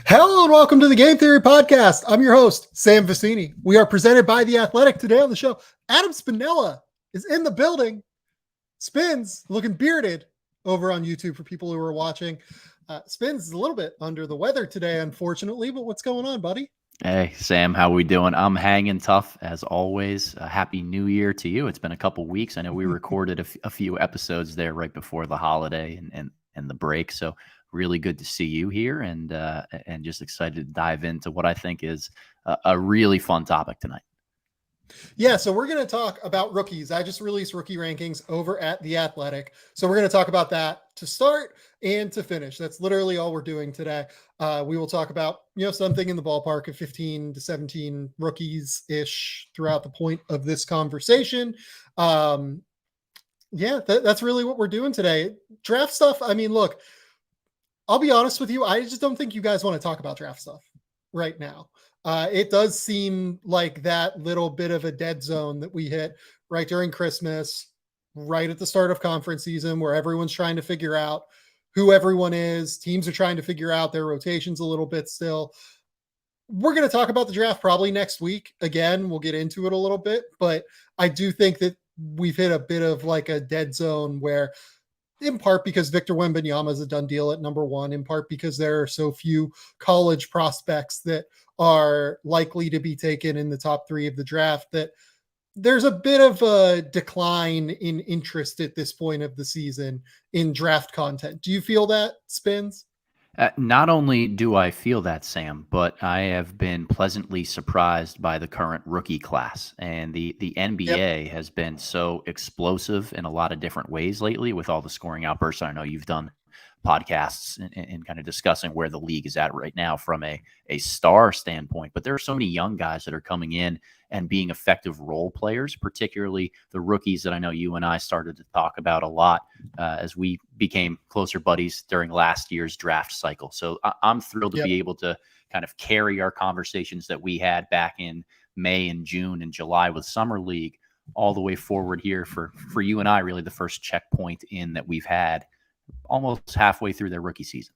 Hello and welcome to the Game Theory Podcast. I'm your host, Sam Vicini. We are presented by The Athletic. Today on the show, Adam Spinella is in the building. Spins, looking bearded over on YouTube for people who are watching. Spins is a little bit under the weather today, unfortunately, but what's going on, buddy? Hey, Sam, how we doing? I'm hanging tough as always. Happy New Year to you. It's been a couple weeks. I know we recorded a few episodes there right before the holiday and the break. So really good to see you here and just excited to dive into what I think is a really fun topic tonight. Yeah, so we're going to talk about rookies. I just released rookie rankings over at The Athletic. So we're going to talk about that to start and to finish. That's literally all we're doing today. We will talk about, something in the ballpark of 15 to 17 rookies-ish throughout the point of this conversation. That's really what we're doing today. Draft stuff, I mean, look, I'll be honest with you. I just don't think you guys want to talk about draft stuff right now. It does seem like that little bit of a dead zone that we hit right during Christmas, right at the start of conference season, where everyone's trying to figure out who everyone is. Teams are trying to figure out their rotations a little bit still. We're going to talk about the draft probably next week. Again, we'll get into it a little bit, but I do think that we've hit a bit of like a dead zone where, in part because Victor Wembanyama is a done deal at number one, in part because there are so few college prospects that are likely to be taken in the top three of the draft, that there's a bit of a decline in interest at this point of the season in draft content. Do you feel that, Spins? Not only do I feel that, Sam, but I have been pleasantly surprised by the current rookie class. And the NBA has been so explosive in a lot of different ways lately with all the scoring outbursts. I know you've done podcasts and kind of discussing where the league is at right now from a star standpoint. But there are so many young guys that are coming in and being effective role players, particularly the rookies that I know you and I started to talk about a lot as we became closer buddies during last year's draft cycle. So I'm thrilled to be able to kind of carry our conversations that we had back in May and June and July with Summer League all the way forward here for you and I, really the first checkpoint in that we've had almost halfway through their rookie season.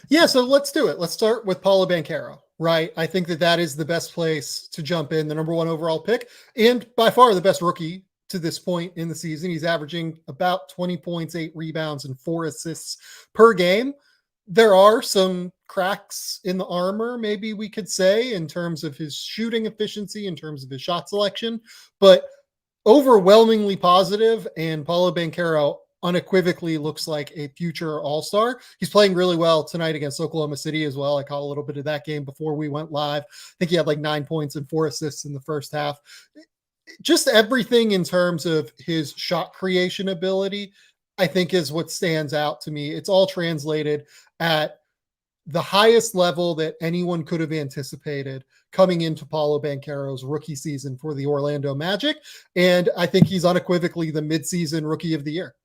Yeah, so let's do it. Let's start with Paolo Banchero, right? I think that is the best place to jump in, the number one overall pick, and by far the best rookie to this point in the season. He's averaging about 20 points, 8 rebounds, and 4 assists per game. There are some cracks in the armor, maybe we could say, in terms of his shooting efficiency, in terms of his shot selection, but overwhelmingly positive, and Paolo Banchero unequivocally looks like a future all-star. He's playing really well tonight against Oklahoma City as well. I caught a little bit of that game before we went live. I think he had like 9 points and 4 assists in the first half. Just everything in terms of his shot creation ability, I think, is what stands out to me. It's all translated at the highest level that anyone could have anticipated coming into Paolo Banchero's rookie season for the Orlando Magic. And I think he's unequivocally the midseason rookie of the year.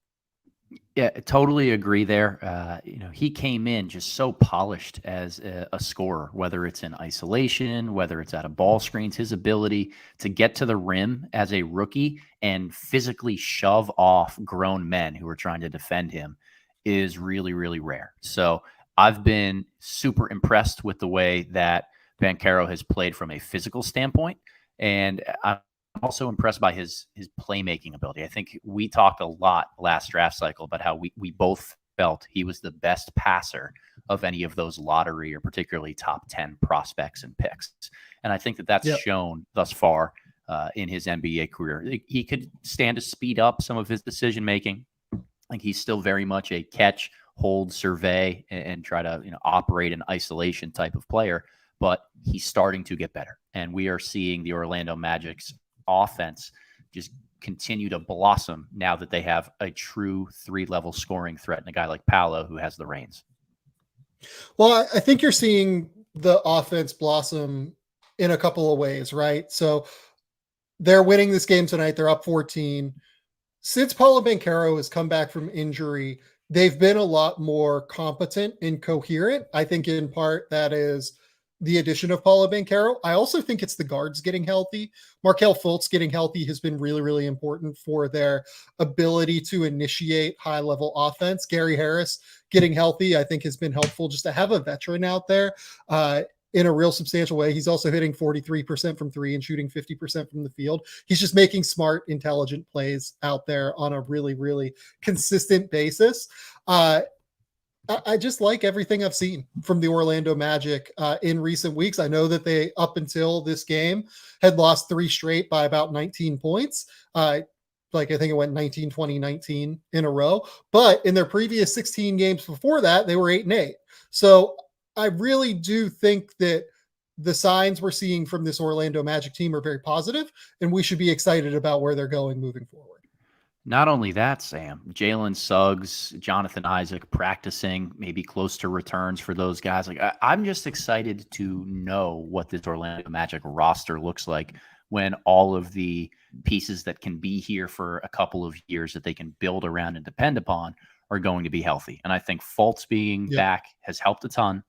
Yeah, I totally agree there. He came in just so polished as a scorer, whether it's in isolation, whether it's out of ball screens. His ability to get to the rim as a rookie and physically shove off grown men who are trying to defend him is really, really rare. So I've been super impressed with the way that Banchero has played from a physical standpoint, and I'm also impressed by his playmaking ability. I think we talked a lot last draft cycle about how we both felt he was the best passer of any of those lottery or particularly top 10 prospects and picks. And I think that's shown thus far in his NBA career. He could stand to speed up some of his decision-making. I think he's still very much a catch, hold, survey, and try to operate an isolation type of player, but he's starting to get better. And we are seeing the Orlando Magic's offense just continue to blossom now that they have a true 3-level scoring threat and a guy like Paolo who has the reins. Well, I think you're seeing the offense blossom in a couple of ways, right? So they're winning this game tonight. They're up 14. Since Paolo Banchero has come back from injury, they've been a lot more competent and coherent. I think in part that is the addition of Paolo Banchero. I also think it's the guards getting healthy. Markelle Fultz getting healthy has been really, really important for their ability to initiate high-level offense. Gary Harris getting healthy, I think, has been helpful just to have a veteran out there in a real substantial way. He's also hitting 43% from three and shooting 50% from the field. He's just making smart, intelligent plays out there on a really, really consistent basis. I just like everything I've seen from the Orlando Magic in recent weeks. I know that they, up until this game, had lost 3 straight by about 19 points. Like I think it went 19, 20, 19 in a row. But in their previous 16 games before that, they were 8-8. So I really do think that the signs we're seeing from this Orlando Magic team are very positive, and we should be excited about where they're going moving forward. Not only that, Sam, Jalen Suggs, Jonathan Isaac practicing, maybe close to returns for those guys. Like I'm just excited to know what this Orlando Magic roster looks like when all of the pieces that can be here for a couple of years that they can build around and depend upon are going to be healthy. And I think Fultz being back has helped a ton.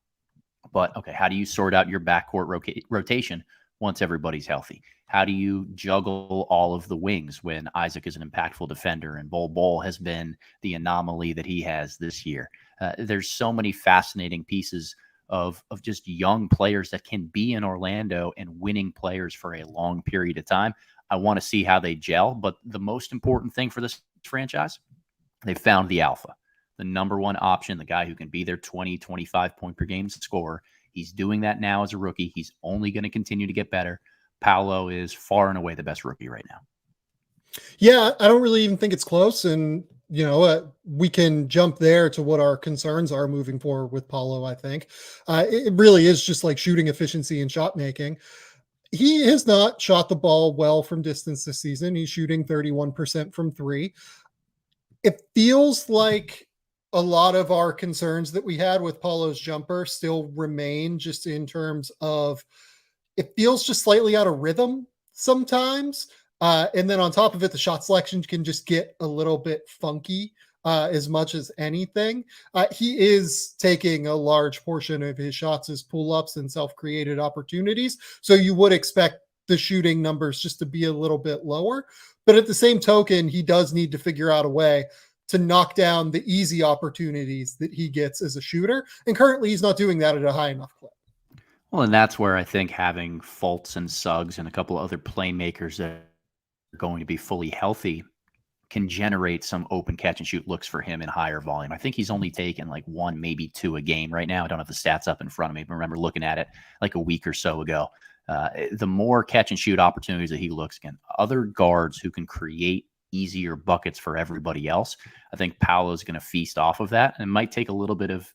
But, okay, how do you sort out your backcourt rotation once everybody's healthy? How do you juggle all of the wings when Isaac is an impactful defender and Bol has been the anomaly that he has this year? There's so many fascinating pieces of just young players that can be in Orlando and winning players for a long period of time. I want to see how they gel. But the most important thing for this franchise, they found the alpha, the number one option, the guy who can be their 20, 25 point per game scorer. He's doing that now as a rookie. He's only going to continue to get better. Paolo is far and away the best rookie right now. Yeah, I don't really even think it's close. And, we can jump there to what our concerns are moving forward with Paolo, I think. It really is just like shooting efficiency and shot making. He has not shot the ball well from distance this season. He's shooting 31% from three. It feels like a lot of our concerns that we had with Paolo's jumper still remain, just in terms of it feels just slightly out of rhythm sometimes. And then on top of it, the shot selection can just get a little bit funky as much as anything. He is taking a large portion of his shots as pull-ups and self-created opportunities. So you would expect the shooting numbers just to be a little bit lower. But at the same token, he does need to figure out a way to knock down the easy opportunities that he gets as a shooter. And currently he's not doing that at a high enough clip. Well, and that's where I think having Fultz and Suggs and a couple of other playmakers that are going to be fully healthy can generate some open catch and shoot looks for him in higher volume. I think he's only taken like 1, maybe 2 a game right now. I don't have the stats up in front of me, but I remember looking at it like a week or so ago. The more catch and shoot opportunities that he looks again, other guards who can create easier buckets for everybody else, I think Paolo's going to feast off of that. And it might take a little bit of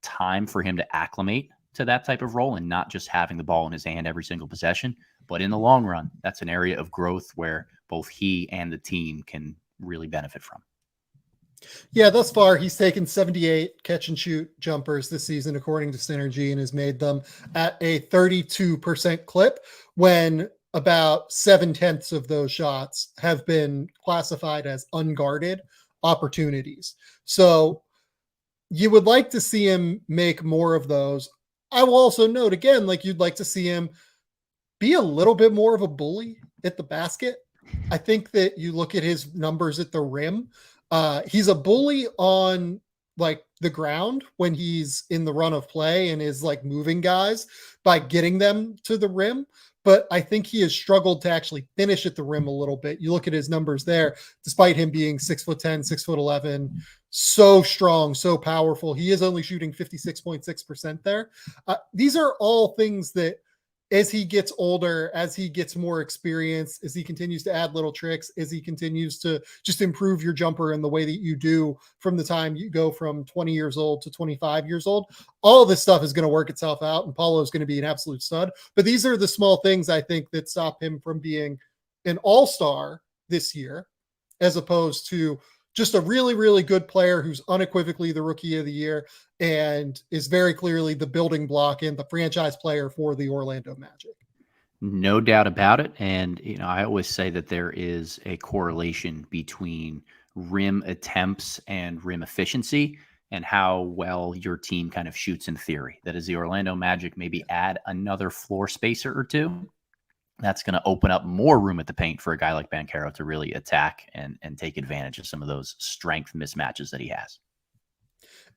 time for him to acclimate to that type of role and not just having the ball in his hand every single possession. But in the long run, that's an area of growth where both he and the team can really benefit from. Yeah, thus far, he's taken 78 catch and shoot jumpers this season, according to Synergy, and has made them at a 32% clip when about 7/10 of those shots have been classified as unguarded opportunities. So you would like to see him make more of those. I will also note again, like you'd like to see him be a little bit more of a bully at the basket. I think that you look at his numbers at the rim. He's a bully on like the ground when he's in the run of play and is like moving guys by getting them to the rim. But I think he has struggled to actually finish at the rim a little bit. You look at his numbers there, despite him being 6'10", 6'11", so strong, so powerful. He is only shooting 56.6% there. These are all things that as he gets older, as he gets more experience, as he continues to add little tricks, as he continues to just improve your jumper in the way that you do from the time you go from 20 years old to 25 years old, all of this stuff is going to work itself out, and Paolo is going to be an absolute stud. But these are the small things, I think, that stop him from being an all-star this year, as opposed to just a really, really good player who's unequivocally the rookie of the year and is very clearly the building block and the franchise player for the Orlando Magic. No doubt about it. And, I always say that there is a correlation between rim attempts and rim efficiency. and how well your team kind of shoots in theory. That is the Orlando Magic maybe add another floor spacer or two. That's going to open up more room at the paint for a guy like Banchero to really attack and take advantage of some of those strength mismatches that he has.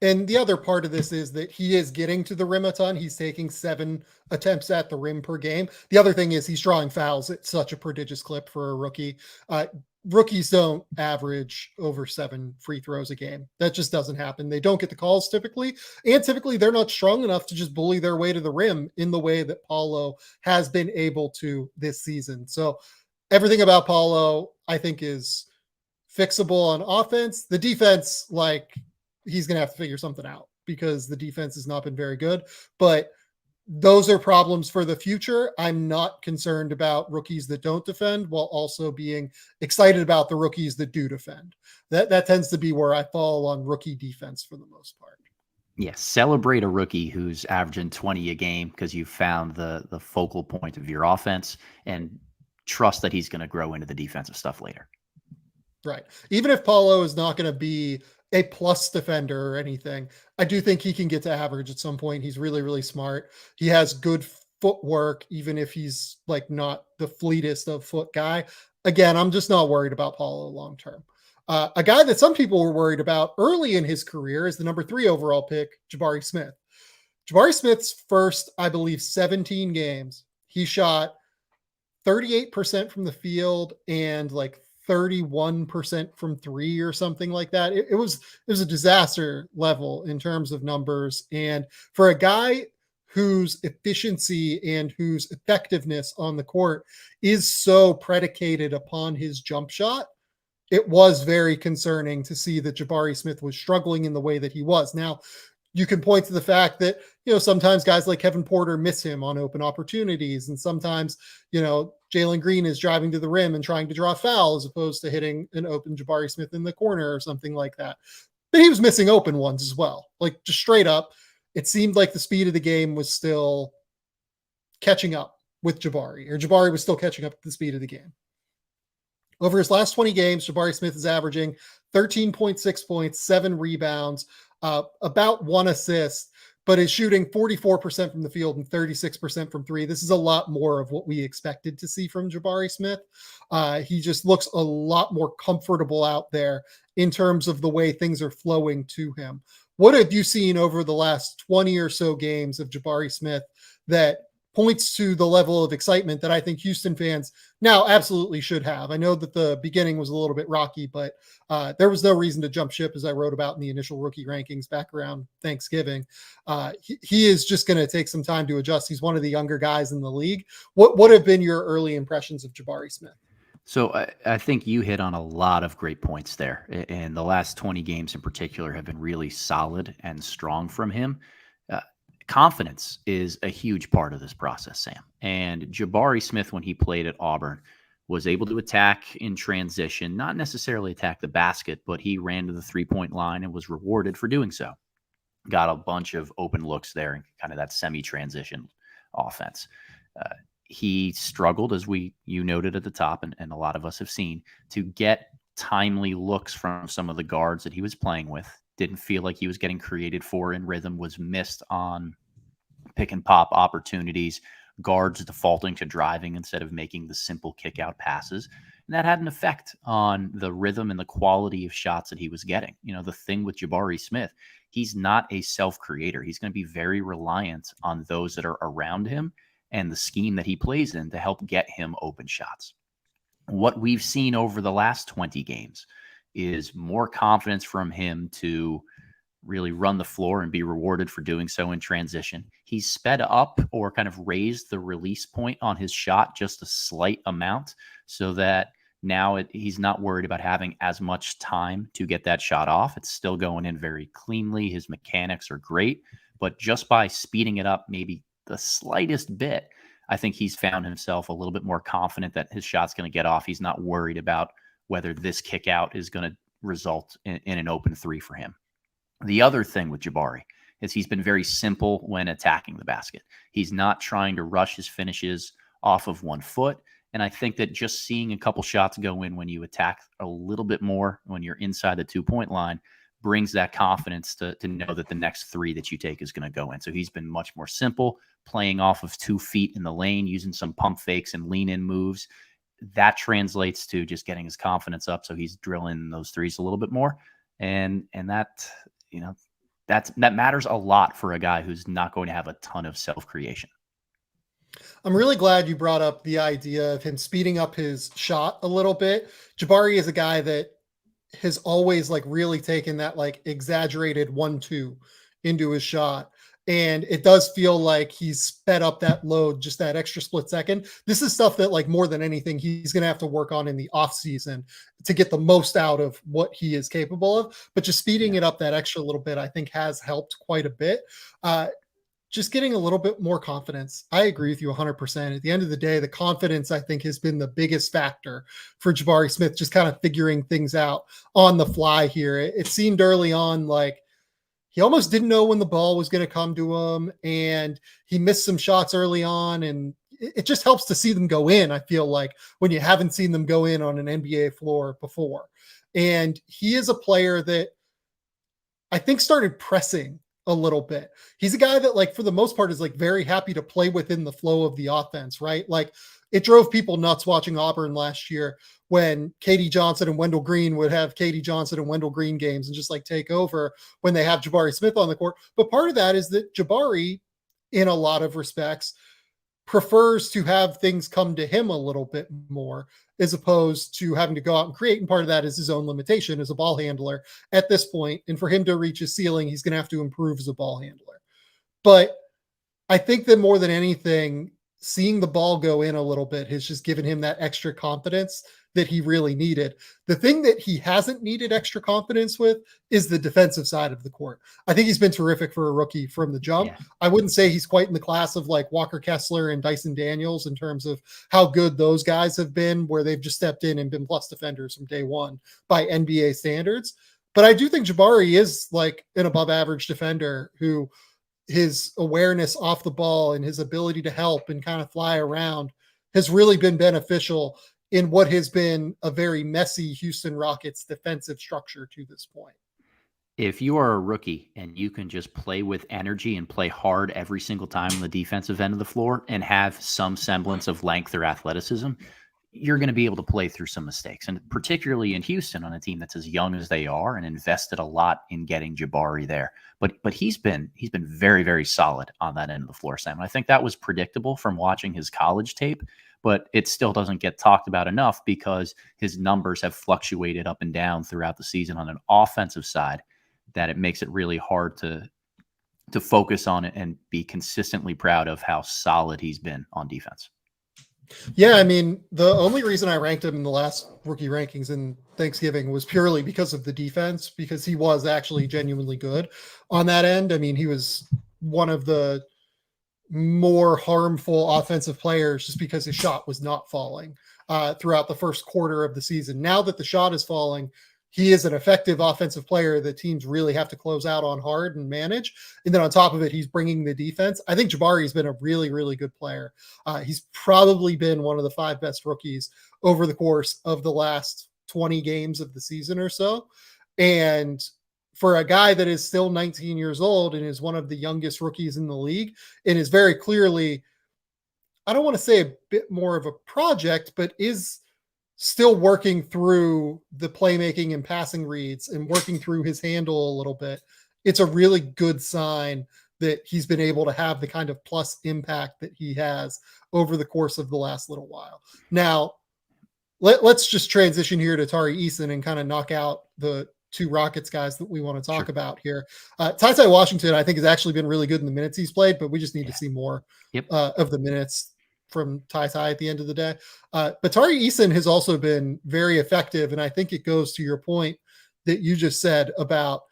And the other part of this is that he is getting to the rim a ton. He's taking 7 attempts at the rim per game. The other thing is he's drawing fouls at such a prodigious clip for a rookie. Rookies don't average over 7 free throws a game. That just doesn't happen. They don't get the calls typically. And typically they're not strong enough to just bully their way to the rim in the way that Paolo has been able to this season. So everything about Paolo, I think, is fixable on offense. The defense, like, he's going to have to figure something out because the defense has not been very good, but those are problems for the future. I'm not concerned about rookies that don't defend while also being excited about the rookies that do defend. That tends to be where I fall on rookie defense for the most part. Yeah, celebrate a rookie who's averaging 20 a game because you found the focal point of your offense, and trust that he's going to grow into the defensive stuff later. Right. Even if Paolo is not going to be a plus defender or anything, I do think he can get to average at some point. He's really, really smart. He has good footwork, even if he's like not the fleetest of foot guy. Again, I'm just not worried about Paolo long term. A guy that some people were worried about early in his career is the number 3 overall pick, Jabari Smith. Jabari Smith's first, I believe, 17 games, he shot 38% from the field and like 31% from 3 or something like that. It was a disaster level in terms of numbers. And for a guy whose efficiency and whose effectiveness on the court is so predicated upon his jump shot, it was very concerning to see that Jabari Smith was struggling in the way that he was. Now, you can point to the fact that, sometimes guys like Kevin Porter miss him on open opportunities. And sometimes, Jalen Green is driving to the rim and trying to draw a foul as opposed to hitting an open Jabari Smith in the corner or something like that. But he was missing open ones as well. Like, just straight up, it seemed like the speed of the game was still catching up with Jabari, or Jabari was still catching up to the speed of the game. Over his last 20 games, Jabari Smith is averaging 13.6 points, 7 rebounds, about 1 assist, but is shooting 44% from the field and 36% from 3. This is a lot more of what we expected to see from Jabari Smith. He just looks a lot more comfortable out there in terms of the way things are flowing to him. What have you seen over the last 20 or so games of Jabari Smith that points to the level of excitement that I think Houston fans now absolutely should have? I know that the beginning was a little bit rocky, but there was no reason to jump ship, as I wrote about in the initial rookie rankings back around Thanksgiving. He is just going to take some time to adjust. He's one of the younger guys in the league. What have been your early impressions of Jabari Smith? So I think you hit on a lot of great points there. And the last 20 games in particular have been really solid and strong from him. Confidence is a huge part of this process, Sam. And Jabari Smith, when he played at Auburn, was able to attack in transition, not necessarily attack the basket, but he ran to the 3-point line and was rewarded for doing so. Got a bunch of open looks there and kind of that semi-transition offense. He struggled, as you noted at the top, and a lot of us have seen, to get timely looks from some of the guards that he was playing with. Didn't feel like he was getting created for in rhythm, was missed on pick and pop opportunities, guards defaulting to driving instead of making the simple kick out passes. And that had an effect on the rhythm and the quality of shots that he was getting. The thing with Jabari Smith, he's not a self-creator. He's going to be very reliant on those that are around him and the scheme that he plays in to help get him open shots. What we've seen over the last 20 games is more confidence from him to really run the floor and be rewarded for doing so in transition. He's sped up or kind of raised the release point on his shot just a slight amount so that now he's not worried about having as much time to get that shot off. It's still going in very cleanly. His mechanics are great, but just by speeding it up maybe the slightest bit, I think he's found himself a little bit more confident that his shot's going to get off. He's not worried about whether this kick out is going to result in an open 3 for him. The other thing with Jabari is he's been very simple when attacking the basket. He's not trying to rush his finishes off of 1 foot. And I think that just seeing a couple shots go in when you attack a little bit more, when you're inside the 2-point line, brings that confidence to know that the next three that you take is going to go in. So he's been much more simple, playing off of 2 feet in the lane, using some pump fakes and lean in moves. That translates to just getting his confidence up. So he's drilling those threes a little bit more. And that, that matters a lot for a guy who's not going to have a ton of self-creation. I'm really glad you brought up the idea of him speeding up his shot a little bit. Jabari is a guy that has always like really taken that like exaggerated 1-2 into his shot. And it does feel like he's sped up that load, just that extra split second. This is stuff that like more than anything, he's going to have to work on in the off season to get the most out of what he is capable of. But just speeding it up that extra little bit, I think has helped quite a bit. Just getting a little bit more confidence. I agree with you 100%. At the end of the day, the confidence, I think, has been the biggest factor for Jabari Smith, just kind of figuring things out on the fly here. It seemed early on like he almost didn't know when the ball was going to come to him, and he missed some shots early on, and it just helps to see them go in, I feel like, when you haven't seen them go in on an NBA floor before. And he is a player that I think started pressing a little bit. He's a guy that, like, for the most part is like very happy to play within the flow of the offense, right? Like, it drove people nuts watching Auburn last year when Katie Johnson and Wendell Green would have Katie Johnson and Wendell Green games and just like take over when they have Jabari Smith on the court. But part of that is that Jabari, in a lot of respects, prefers to have things come to him a little bit more as opposed to having to go out and create. And part of that is his own limitation as a ball handler at this point. And for him to reach his ceiling, he's going to have to improve as a ball handler. But I think that more than anything, seeing the ball go in a little bit has just given him that extra confidence that he really needed. The thing that he hasn't needed extra confidence with is the defensive side of the court. I think he's been terrific for a rookie from the jump. Yeah. I wouldn't say he's quite in the class of like Walker Kessler and Dyson Daniels in terms of how good those guys have been, where they've just stepped in and been plus defenders from day one by NBA standards. But I do think Jabari is like an above average defender who his awareness off the ball and his ability to help and kind of fly around has really been beneficial in what has been a very messy Houston Rockets defensive structure to this point. If you are a rookie and you can just play with energy and play hard every single time on the defensive end of the floor and have some semblance of length or athleticism, you're going to be able to play through some mistakes. And particularly in Houston, on a team that's as young as they are and invested a lot in getting Jabari there. But he's been very, very solid on that end of the floor, Sam. And I think that was predictable from watching his college tape, but it still doesn't get talked about enough because his numbers have fluctuated up and down throughout the season on an offensive side, that it makes it really hard to focus on it and be consistently proud of how solid he's been on defense. Yeah, I mean, the only reason I ranked him in the last rookie rankings in Thanksgiving was purely because of the defense, because he was actually genuinely good on that end. I mean, he was one of the more harmful offensive players just because his shot was not falling throughout the first quarter of the season. Now that the shot is falling, he is an effective offensive player that teams really have to close out on hard and manage. And then on top of it, he's bringing the defense. I think Jabari has been a really, really good player. He's probably been one of the 5 best rookies over the course of the last 20 games of the season or so. And for a guy that is still 19 years old and is one of the youngest rookies in the league and is very clearly, I don't want to say a bit more of a project, but is still working through the playmaking and passing reads and working through his handle a little bit, it's a really good sign that he's been able to have the kind of plus impact that he has over the course of the last little while. Now, let's just transition here to Tari Eason and kind of knock out the 2 Rockets guys that we want to talk about here. Ty Washington, I think, has actually been really good in the minutes he's played, but we just need to see more of the minutes from Ty at the end of the day. But Tari Eason has also been very effective. And I think it goes to your point that you just said about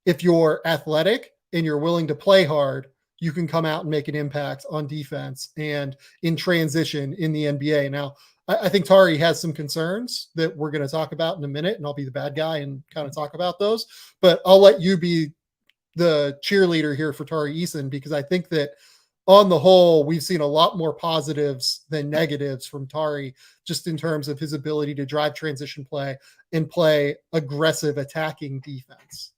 if you're athletic and you're willing to play hard, you can come out and make an impact on defense and in transition in the NBA. Now, I think Tari has some concerns that we're going to talk about in a minute, and I'll be the bad guy and kind of talk about those. But I'll let you be the cheerleader here for Tari Eason, because I think that on the whole, we've seen a lot more positives than negatives from Tari, just in terms of his ability to drive transition play and play aggressive attacking defense.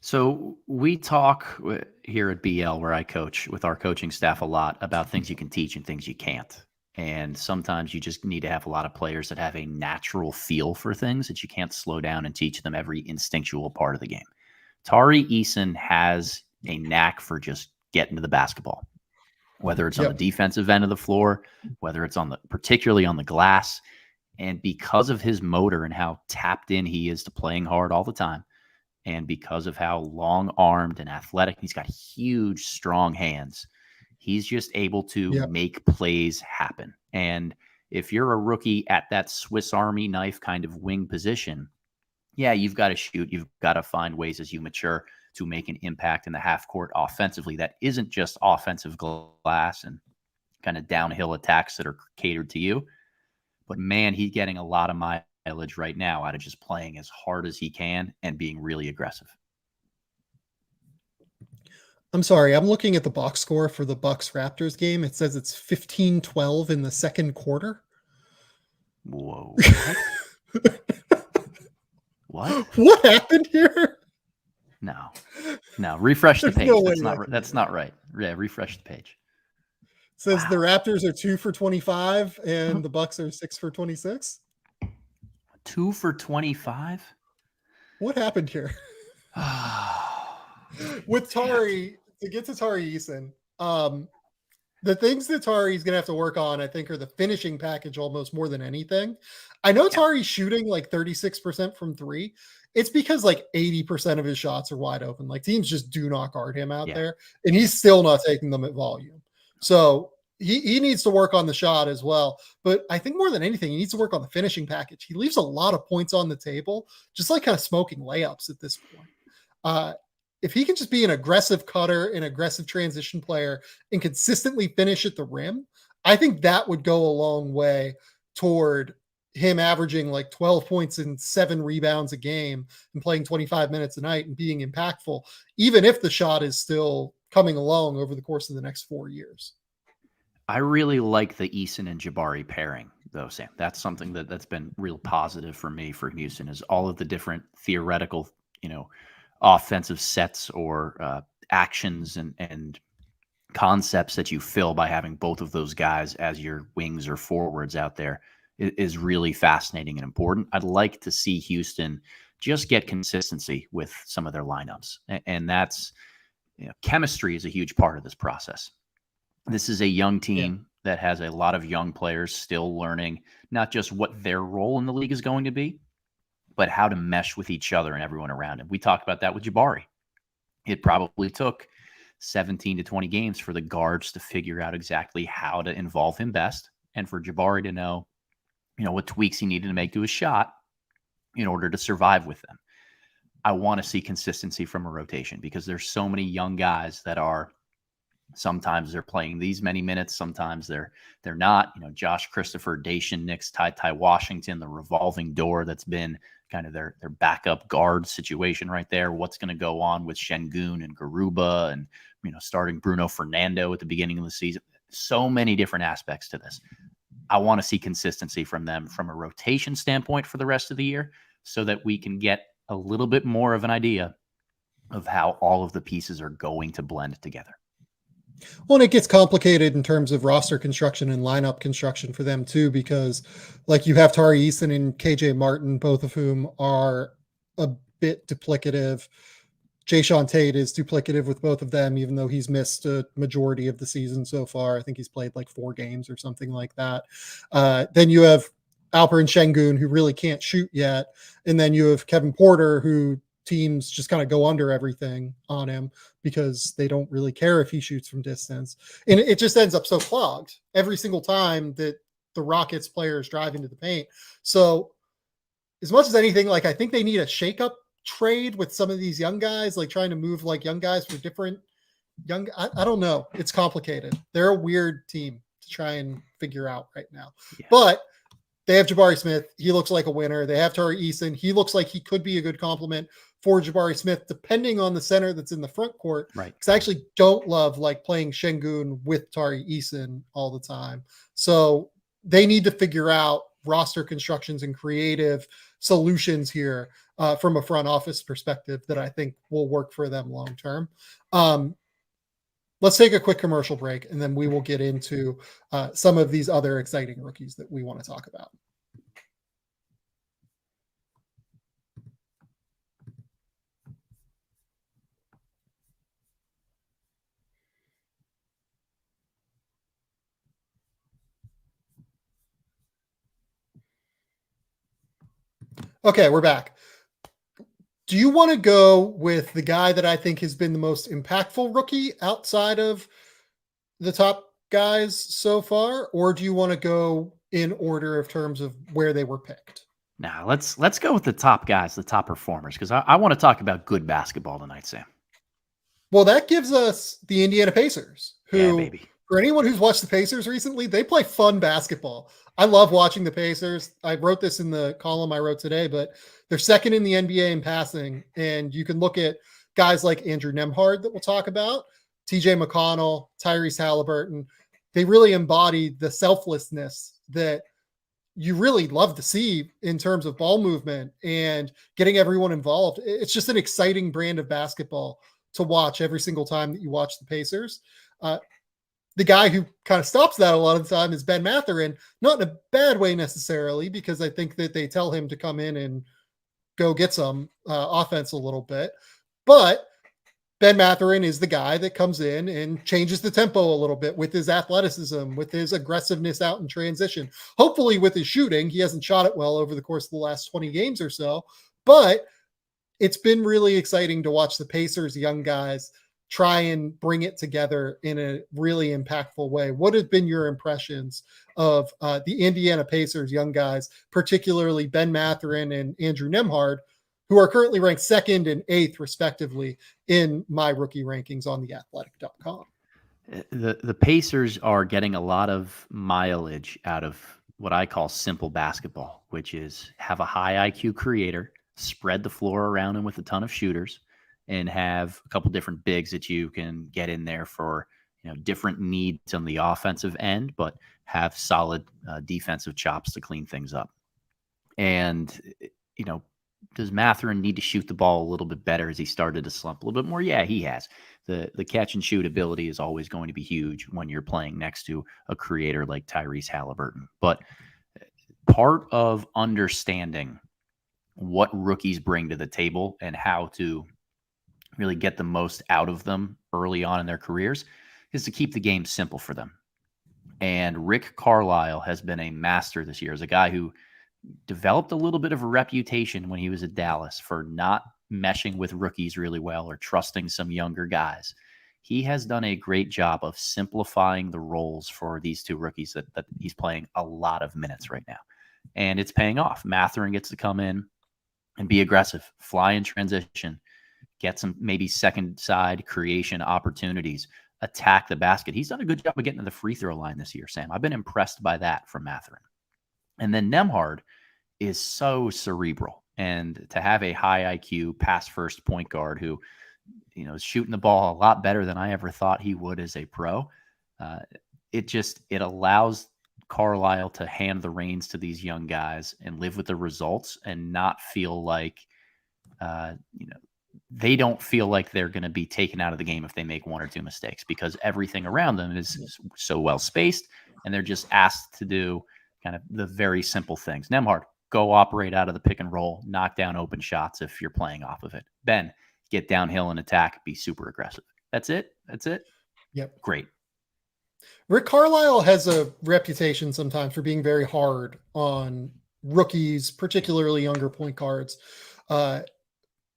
So we talk here at BL, where I coach, with our coaching staff a lot about things you can teach and things you can't. And sometimes you just need to have a lot of players that have a natural feel for things that you can't slow down and teach them every instinctual part of the game. Tari Eason has a knack for just getting to the basketball, whether it's on the defensive end of the floor, whether it's particularly on the glass. And because of his motor and how tapped in he is to playing hard all the time, and because of how long-armed and athletic, he's got huge, strong hands, he's just able to make plays happen. And if you're a rookie at that Swiss Army knife kind of wing position, you've got to shoot. You've got to find ways as you mature to make an impact in the half court offensively. That isn't just offensive glass and kind of downhill attacks that are catered to you. But man, he's getting a lot of mileage right now out of just playing as hard as he can and being really aggressive. I'm sorry, I'm looking at the box score for the Bucks Raptors game. It says it's 15-12 in the second quarter. Whoa. What? What happened here? No. Refresh the page. No that's not right. Yeah, refresh the page. It says the Raptors are 2 for 25 and the Bucks are 6 for 26. 2 for 25? What happened here? With Tari, to get to Tari Eason, the things that Tari's going to have to work on, I think, are the finishing package almost more than anything. I know Tari's shooting like 36% from three. It's because like 80% of his shots are wide open. Like teams just do not guard him out there, and he's still not taking them at volume. So he needs to work on the shot as well. But I think more than anything, he needs to work on the finishing package. He leaves a lot of points on the table, just like kind of smoking layups at this point. If he can just be an aggressive cutter, an aggressive transition player, and consistently finish at the rim, I think that would go a long way toward him averaging like 12 points and 7 rebounds a game and playing 25 minutes a night and being impactful, even if the shot is still coming along over the course of the next 4 years. I really like the Eason and Jabari pairing, though, Sam. That's something that's been real positive for me for Houston, is all of the different theoretical, offensive sets or actions and concepts that you fill by having both of those guys as your wings or forwards out there is really fascinating and important. I'd like to see Houston just get consistency with some of their lineups. And that's, chemistry is a huge part of this process. This is a young team that has a lot of young players still learning not just what their role in the league is going to be, but how to mesh with each other and everyone around him. We talked about that with Jabari. It probably took 17 to 20 games for the guards to figure out exactly how to involve him best, and for Jabari to know, what tweaks he needed to make to his shot in order to survive with them. I want to see consistency from a rotation because there's so many young guys that are, sometimes they're playing these many minutes, sometimes they're not. Josh Christopher, Dacian Nix, Ty Washington, the revolving door that's been kind of their backup guard situation right there. What's going to go on with Şengün and Garuba and, starting Bruno Fernando at the beginning of the season. So many different aspects to this. I want to see consistency from them from a rotation standpoint for the rest of the year so that we can get a little bit more of an idea of how all of the pieces are going to blend together. Well, and it gets complicated in terms of roster construction and lineup construction for them too, because like you have Tari Eason and KJ Martin, both of whom are a bit duplicative. Jayshawn Tate is duplicative with both of them, even though he's missed a majority of the season so far. I think he's played like 4 games or something like that. Then you have Alperen Şengün, who really can't shoot yet. And then you have Kevin Porter, who teams just kind of go under everything on him because they don't really care if he shoots from distance. And it just ends up so clogged every single time that the Rockets players drive into the paint. So as much as anything, like I think they need a shakeup trade with some of these young guys, like trying to move like young guys for different young, I don't know. It's complicated. They're a weird team to try and figure out right now. Yeah. But they have Jabari Smith. He looks like a winner. They have Tari Eason. He looks like he could be a good complement for Jabari Smith, depending on the center that's in the front court. Right. Because I actually don't love like playing Şengün with Tari Eason all the time. So they need to figure out roster constructions and creative solutions here from a front office perspective that I think will work for them long term. Let's take a quick commercial break, and then we will get into some of these other exciting rookies that we want to talk about. Okay, we're back. Do you want to go with the guy that I think has been the most impactful rookie outside of the top guys so far, or do you want to go in order of terms of where they were picked? Now let's go with the top guys, the top performers, because I want to talk about good basketball tonight, Sam. Well, that gives us the Indiana Pacers, who, baby. For anyone who's watched the Pacers recently, they play fun basketball. I love watching the Pacers. I wrote this in the column I wrote today, but they're second in the NBA in passing. And you can look at guys like Andrew Nembhard that we'll talk about, TJ McConnell, Tyrese Halliburton. They really embody the selflessness that you really love to see in terms of ball movement and getting everyone involved. It's just an exciting brand of basketball to watch every single time that you watch the Pacers. The guy who kind of stops that a lot of the time is Ben Mathurin, not in a bad way necessarily, because I think that they tell him to come in and go get some offense a little bit. But Ben Mathurin is the guy that comes in and changes the tempo a little bit with his athleticism, with his aggressiveness out in transition. Hopefully with his shooting. He hasn't shot it well over the course of the last 20 games or so, but it's been really exciting to watch the Pacers young guys try and bring it together in a really impactful way. What have been your impressions of the Indiana Pacers young guys, particularly Ben Mathurin and Andrew Nembhard, who are currently ranked 2nd and 8th, respectively, in my rookie rankings on theathletic.com? The Pacers are getting a lot of mileage out of what I call simple basketball, which is have a high IQ creator, spread the floor around him with a ton of shooters, and have a couple different bigs that you can get in there for, different needs on the offensive end, but have solid defensive chops to clean things up. And, does Mathurin need to shoot the ball a little bit better as he started to slump a little bit more? Yeah, he has. The catch and shoot ability is always going to be huge when you're playing next to a creator like Tyrese Halliburton. But part of understanding what rookies bring to the table and how to really get the most out of them early on in their careers is to keep the game simple for them. And Rick Carlisle has been a master this year as a guy who developed a little bit of a reputation when he was at Dallas for not meshing with rookies really well or trusting some younger guys. He has done a great job of simplifying the roles for these two rookies that he's playing a lot of minutes right now. And it's paying off. Mathurin gets to come in and be aggressive, fly in transition, get some maybe second side creation opportunities, attack the basket. He's done a good job of getting to the free throw line this year, Sam. I've been impressed by that from Mathurin. And then Nembhard is so cerebral. And to have a high IQ pass first point guard who, is shooting the ball a lot better than I ever thought he would as a pro, it allows Carlisle to hand the reins to these young guys and live with the results and not feel like, they don't feel like they're going to be taken out of the game if they make one or two mistakes, because everything around them is so well spaced and they're just asked to do kind of the very simple things. Nembhard, go operate out of the pick and roll, knock down open shots if you're playing off of it. Ben, get downhill and attack, be super aggressive. That's it. Yep. Great. Rick Carlisle has a reputation sometimes for being very hard on rookies, particularly younger point guards.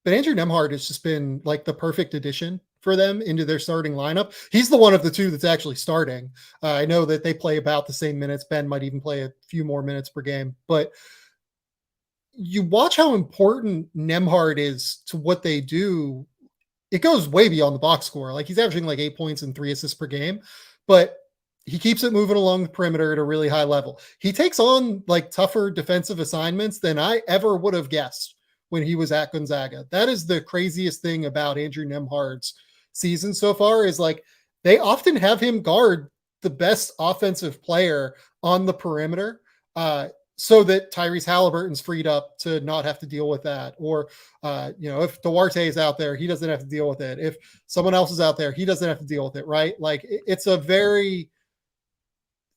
But Andrew Nembhard has just been like the perfect addition for them into their starting lineup. He's the one of the two that's actually starting. I know that they play about the same minutes. Ben might even play a few more minutes per game, but you watch how important Nembhard is to what they do. It goes way beyond the box score. Like, he's averaging like 8 points and 3 assists per game, but he keeps it moving along the perimeter at a really high level. He takes on like tougher defensive assignments than I ever would have guessed when he was at Gonzaga. That is the craziest thing about Andrew Nembhard's season so far, is like they often have him guard the best offensive player on the perimeter. so that Tyrese Halliburton's freed up to not have to deal with that. Or, if Duarte is out there, he doesn't have to deal with it. If someone else is out there, he doesn't have to deal with it, right? Like it's a very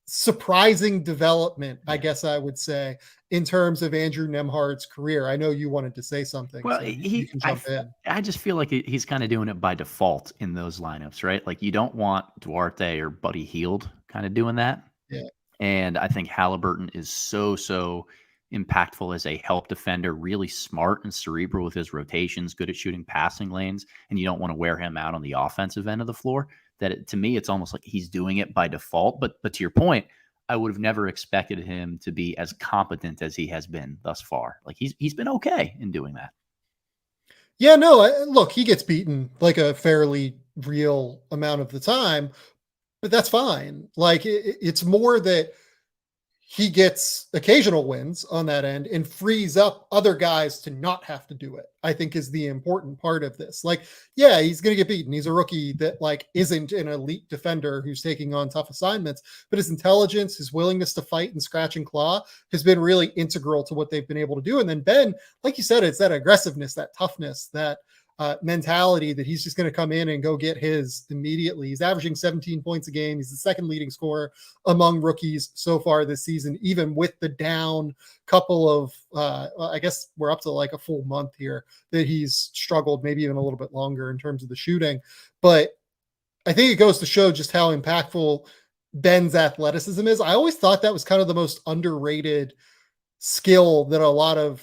surprising development, I guess I would say, in terms of Andrew Nembhard's career. I know you wanted to say something, Well, so you can jump in. I just feel like he's kind of doing it by default in those lineups, right? Like you don't want Duarte or Buddy Hield kind of doing that. Yeah. And I think Halliburton is so impactful as a help defender, really smart and cerebral with his rotations, good at shooting passing lanes, and you don't want to wear him out on the offensive end of the floor. To me, it's almost like he's doing it by default. But to your point, I would have never expected him to be as competent as he has been thus far. Like he's been okay in doing that. Yeah, no, look, he gets beaten like a fairly real amount of the time, but that's fine. Like it's more that he gets occasional wins on that end and frees up other guys to not have to do it, I think is the important part of this. Like, yeah, he's going to get beaten. He's a rookie that like isn't an elite defender who's taking on tough assignments, but his intelligence, his willingness to fight and scratch and claw has been really integral to what they've been able to do. And then Ben, like you said, it's that aggressiveness, that toughness, that mentality that he's just going to come in and go get his immediately. He's averaging 17 points a game. He's the second leading scorer among rookies so far this season, even with the down couple of, I guess we're up to like a full month here that he's struggled, maybe even a little bit longer in terms of the shooting. But I think it goes to show just how impactful Ben's athleticism is. I always thought that was kind of the most underrated skill that a lot of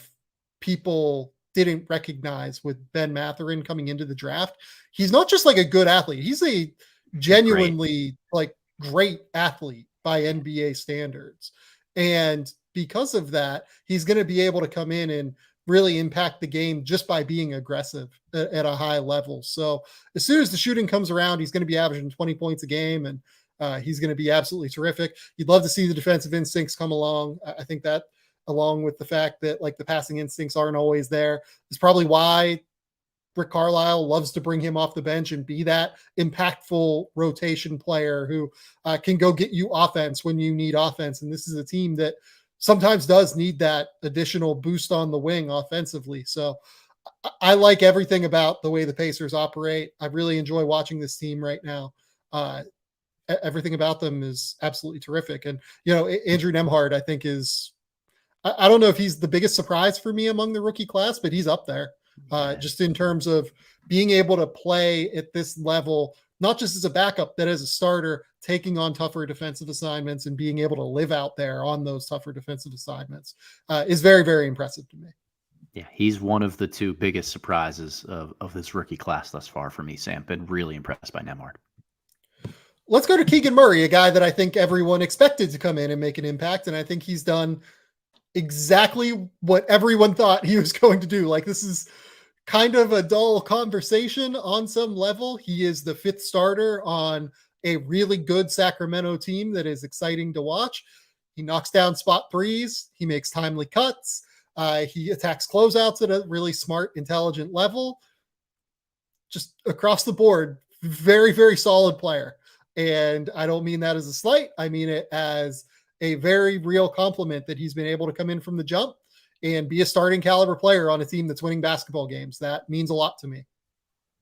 people didn't recognize with Ben Mathurin coming into the draft. He's not just like a good athlete. He's a genuinely like great athlete by NBA standards. And because of that, he's going to be able to come in and really impact the game just by being aggressive at a high level. So as soon as the shooting comes around, he's going to be averaging 20 points a game, and he's going to be absolutely terrific. You'd love to see the defensive instincts come along. I think that, along with the fact that like the passing instincts aren't always there, is probably why Rick Carlisle loves to bring him off the bench and be that impactful rotation player who can go get you offense when you need offense. And this is a team that sometimes does need that additional boost on the wing offensively. So I like everything about the way the Pacers operate. I really enjoy watching this team right now. Everything about them is absolutely terrific. And, Andrew Nembhard, I think I don't know if he's the biggest surprise for me among the rookie class, but he's up there just in terms of being able to play at this level, not just as a backup, but as a starter, taking on tougher defensive assignments and being able to live out there on those tougher defensive assignments is very, very impressive to me. Yeah, he's one of the two biggest surprises of this rookie class thus far for me, Sam. Been really impressed by Nembhard. Let's go to Keegan Murray, a guy that I think everyone expected to come in and make an impact, and I think he's done exactly what everyone thought he was going to do. Like, this is kind of a dull conversation on some level. He is the fifth starter on a really good Sacramento team that is exciting to watch. He knocks down spot threes. He makes timely cuts. He attacks closeouts at a really smart, intelligent level. Just across the board, very, very solid player. And I don't mean that as a slight. I mean it as a very real compliment that he's been able to come in from the jump and be a starting caliber player on a team that's winning basketball games. That means a lot to me.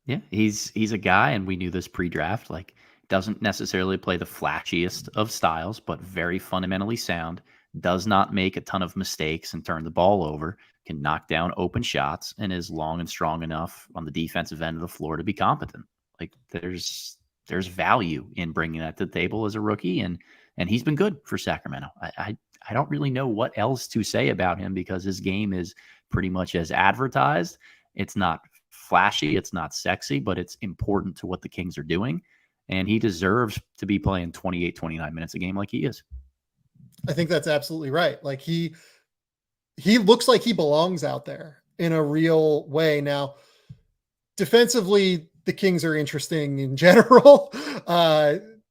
Yeah, he's a guy, and we knew this pre-draft, like doesn't necessarily play the flashiest of styles, but very fundamentally sound, does not make a ton of mistakes and turn the ball over, can knock down open shots, and is long and strong enough on the defensive end of the floor to be competent. Like there's value in bringing that to the table as a rookie, and he's been good for Sacramento. I don't really know what else to say about him because his game is pretty much as advertised. It's not flashy, it's not sexy, but it's important to what the Kings are doing. And he deserves to be playing 28, 29 minutes a game like he is. I think that's absolutely right. Like he looks like he belongs out there in a real way. Now, defensively, the Kings are interesting in general.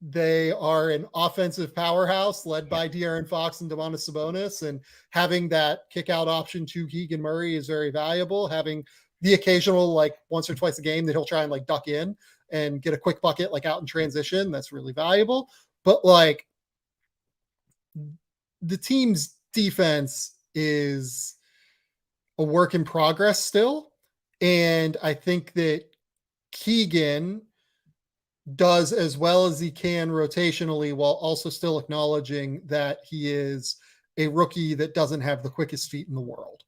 They are an offensive powerhouse led by De'Aaron Fox and Domantas Sabonis, and having that kick out option to Keegan Murray is very valuable. Having the occasional, like once or twice a game that he'll try and like duck in and get a quick bucket, like out in transition, that's really valuable. But like the team's defense is a work in progress still. And I think that Keegan does as well as he can rotationally while also still acknowledging that he is a rookie that doesn't have the quickest feet in the world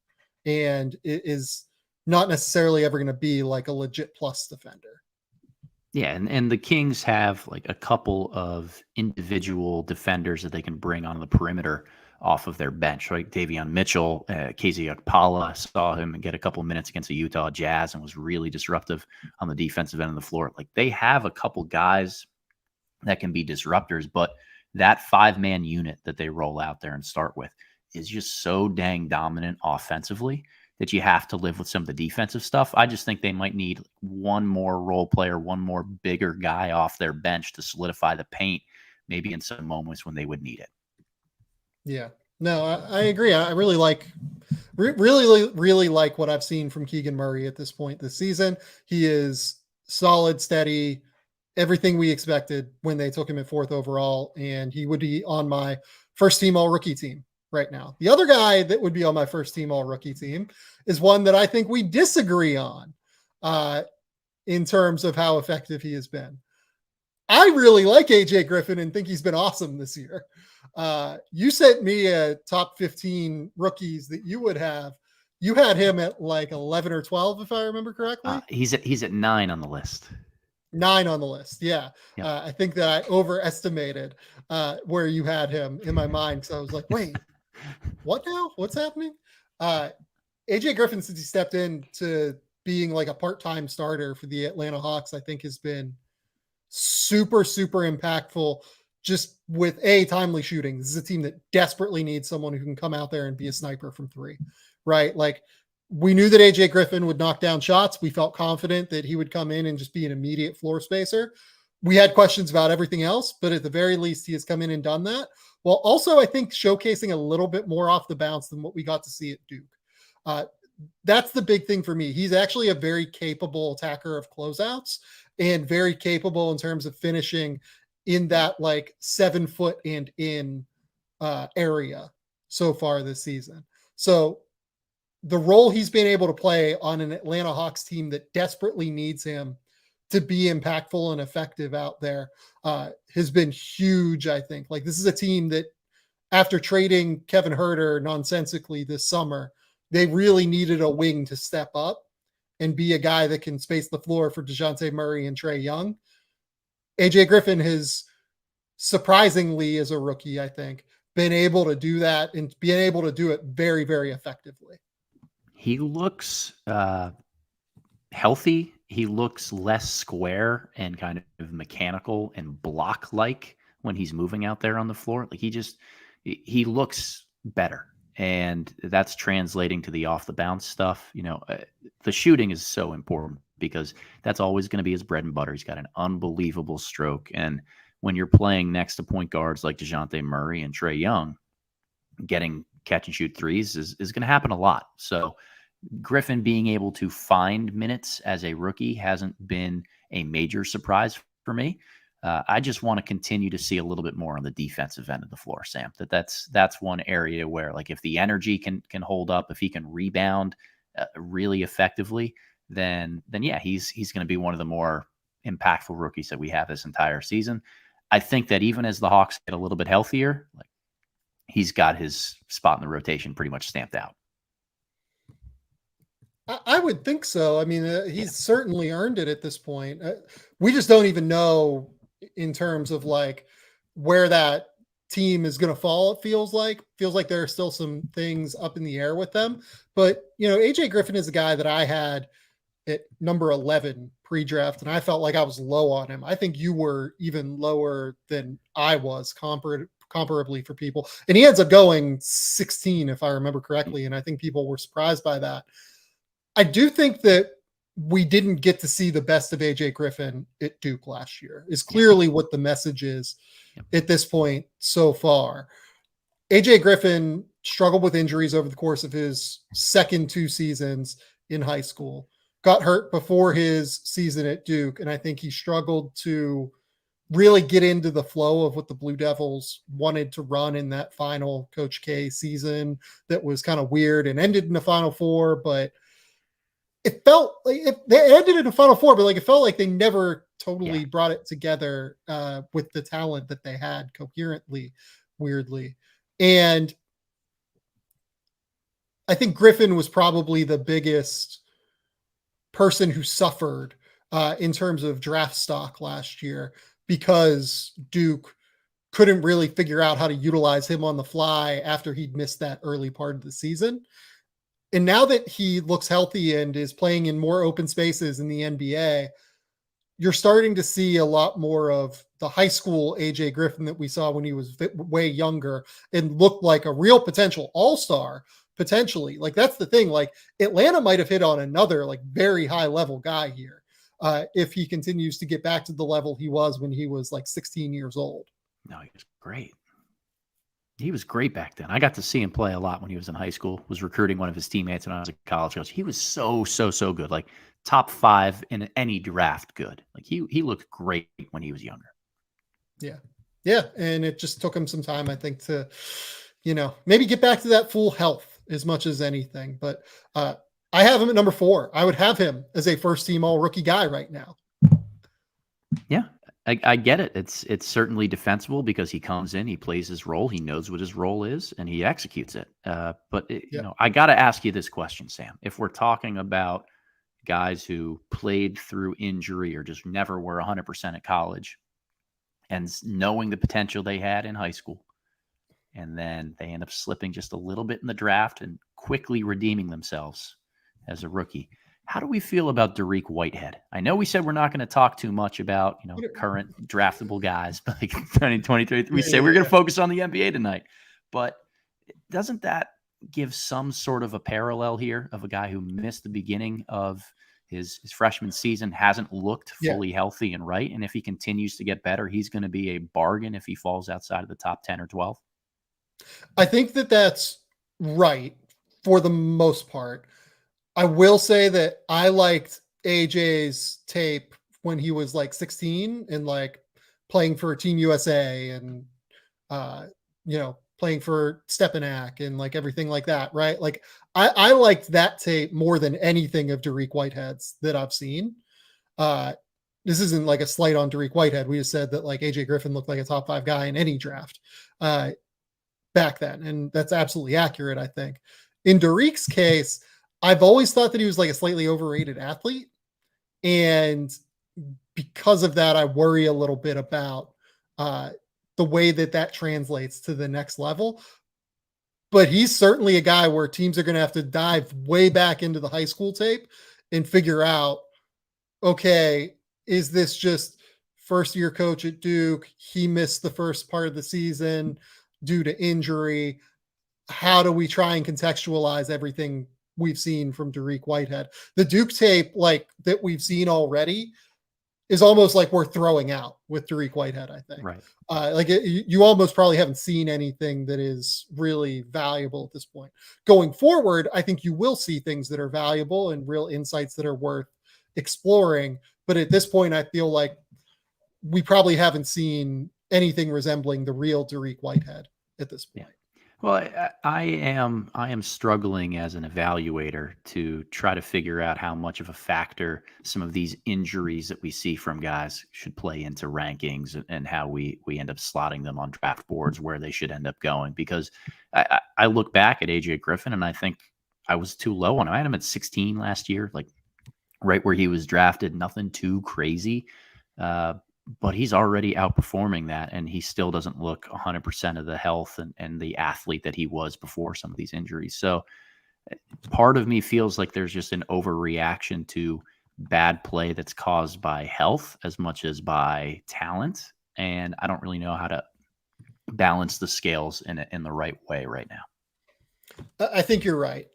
and it is not necessarily ever going to be like a legit plus defender. Yeah, and the Kings have like a couple of individual defenders that they can bring on the perimeter off of their bench, right? Davion Mitchell, KZ Okpala, saw him get a couple of minutes against the Utah Jazz and was really disruptive on the defensive end of the floor. Like they have a couple guys that can be disruptors, but that 5-man unit that they roll out there and start with is just so dang dominant offensively that you have to live with some of the defensive stuff. I just think they might need one more role player, one more bigger guy off their bench to solidify the paint, maybe in some moments when they would need it. Yeah, no, I agree. I really like what I've seen from Keegan Murray at this point this season. He is solid, steady, everything we expected when they took him at 4th overall, and he would be on my first team all rookie team right now. The other guy that would be on my first team all rookie team is one that I think we disagree on in terms of how effective he has been. I really like AJ Griffin and think he's been awesome this year. You sent me a top 15 rookies that you would have. You had him at like 11 or 12, if I remember correctly. He's at 9 on the list. 9 on the list. Yeah. Yep. I think that I overestimated where you had him in my mind. So I was like, wait, what now? What's happening? AJ Griffin, since he stepped into being like a part-time starter for the Atlanta Hawks, I think has been super, super impactful just with timely shooting. This is a team that desperately needs someone who can come out there and be a sniper from 3, right? Like we knew that AJ Griffin would knock down shots. We felt confident that he would come in and just be an immediate floor spacer. We had questions about everything else, but at the very least, he has come in and done that. While also, I think, showcasing a little bit more off the bounce than what we got to see at Duke. That's the big thing for me. He's actually a very capable attacker of closeouts and very capable in terms of finishing in that like 7 foot and in area so far this season. So the role he's been able to play on an Atlanta Hawks team that desperately needs him to be impactful and effective out there has been huge, I think. Like this is a team that after trading Kevin Huerter nonsensically this summer, they really needed a wing to step up and be a guy that can space the floor for DeJounte Murray and Trae Young. AJ Griffin has surprisingly, as a rookie, I think, been able to do that and being able to do it very, very effectively. He looks healthy. He looks less square and kind of mechanical and block-like when he's moving out there on the floor. Like he looks better. And that's translating to the off the bounce stuff. You know, the shooting is so important because that's always going to be his bread and butter. He's got an unbelievable stroke. And when you're playing next to point guards like DeJounte Murray and Trae Young, getting catch and shoot threes is going to happen a lot. So Griffin being able to find minutes as a rookie hasn't been a major surprise for me. I just want to continue to see a little bit more on the defensive end of the floor, Sam. That's one area where, like, if the energy can hold up, if he can rebound really effectively, then yeah, he's going to be one of the more impactful rookies that we have this entire season. I think that even as the Hawks get a little bit healthier, like he's got his spot in the rotation pretty much stamped out. I would think so. I mean, he's certainly earned it at this point. We just don't even know in terms of like where that team is going to fall. It feels like there are still some things up in the air with them, but you know, AJ Griffin is a guy that I had at number 11 pre-draft, and I felt like I was low on him. I think you were even lower than I was comparably for people, and he ends up going 16 if I remember correctly, and I think people were surprised by that. I do think that we didn't get to see the best of AJ Griffin at Duke last year is clearly what the message is at this point so far. AJ Griffin struggled with injuries over the course of his second 2 seasons in high school, got hurt before his season at Duke. And I think he struggled to really get into the flow of what the Blue Devils wanted to run in that final Coach K season that was kind of weird and ended in the Final Four, but it felt like they ended in the Final Four, but like it felt like they never totally brought it together with the talent that they had coherently, weirdly. And I think Griffin was probably the biggest person who suffered in terms of draft stock last year because Duke couldn't really figure out how to utilize him on the fly after he'd missed that early part of the season. And now that he looks healthy and is playing in more open spaces in the NBA, you're starting to see a lot more of the high school AJ Griffin that we saw when he was way younger and looked like a real potential all-star potentially. Like that's the thing. Like Atlanta might have hit on another like very high level guy here if he continues to get back to the level he was when he was like 16 years old. No, he was great. He was great back then. I got to see him play a lot when he was in high school, was recruiting one of his teammates when I was at college. He was so good. Like top 5 in any draft good. Like he looked great when he was younger. Yeah. Yeah. And it just took him some time, I think, to, maybe get back to that full health as much as anything. But I have him at number 4. I would have him as a first team all rookie guy right now. Yeah. I get it. It's certainly defensible because he comes in, he plays his role, he knows what his role is, and he executes it. I got to ask you this question, Sam. If we're talking about guys who played through injury or just never were 100% at college, and knowing the potential they had in high school, and then they end up slipping just a little bit in the draft and quickly redeeming themselves as a rookie. How do we feel about Dariq Whitehead? I know we said we're not going to talk too much about, current draftable guys, but like 2023, we said we're going to focus on the NBA tonight. But doesn't that give some sort of a parallel here of a guy who missed the beginning of his freshman season, hasn't looked fully healthy and right? And if he continues to get better, he's going to be a bargain if he falls outside of the top 10 or 12? I think that that's right for the most part. I will say that I liked AJ's tape when he was like 16 and like playing for Team USA and, playing for Stepanak and like everything like that. Right. Like I liked that tape more than anything of Dariq Whitehead's that I've seen. This isn't like a slight on Dariq Whitehead. We just said that like AJ Griffin looked like a top 5 guy in any draft back then. And that's absolutely accurate. I think in Dariq's case, I've always thought that he was like a slightly overrated athlete. And because of that, I worry a little bit about the way that translates to the next level. But he's certainly a guy where teams are going to have to dive way back into the high school tape and figure out, okay, is this just first year coach at Duke? He missed the first part of the season due to injury. How do we try and contextualize everything we've seen from Dariq Whitehead? The Duke tape, like that we've seen already, is almost like we're throwing out with Dariq Whitehead, I think. Right. You almost probably haven't seen anything that is really valuable at this point. Going forward, I think you will see things that are valuable and real insights that are worth exploring. But at this point, I feel like we probably haven't seen anything resembling the real Dariq Whitehead at this point. Yeah. Well, I am struggling as an evaluator to try to figure out how much of a factor some of these injuries that we see from guys should play into rankings and how we end up slotting them on draft boards where they should end up going. Because I look back at AJ Griffin and I think I was too low on him. I had him at 16 last year, like right where he was drafted, nothing too crazy. But he's already outperforming that, and he still doesn't look 100% of the health and the athlete that he was before some of these injuries. So part of me feels like there's just an overreaction to bad play that's caused by health as much as by talent. And I don't really know how to balance the scales in the right way right now. I think you're right.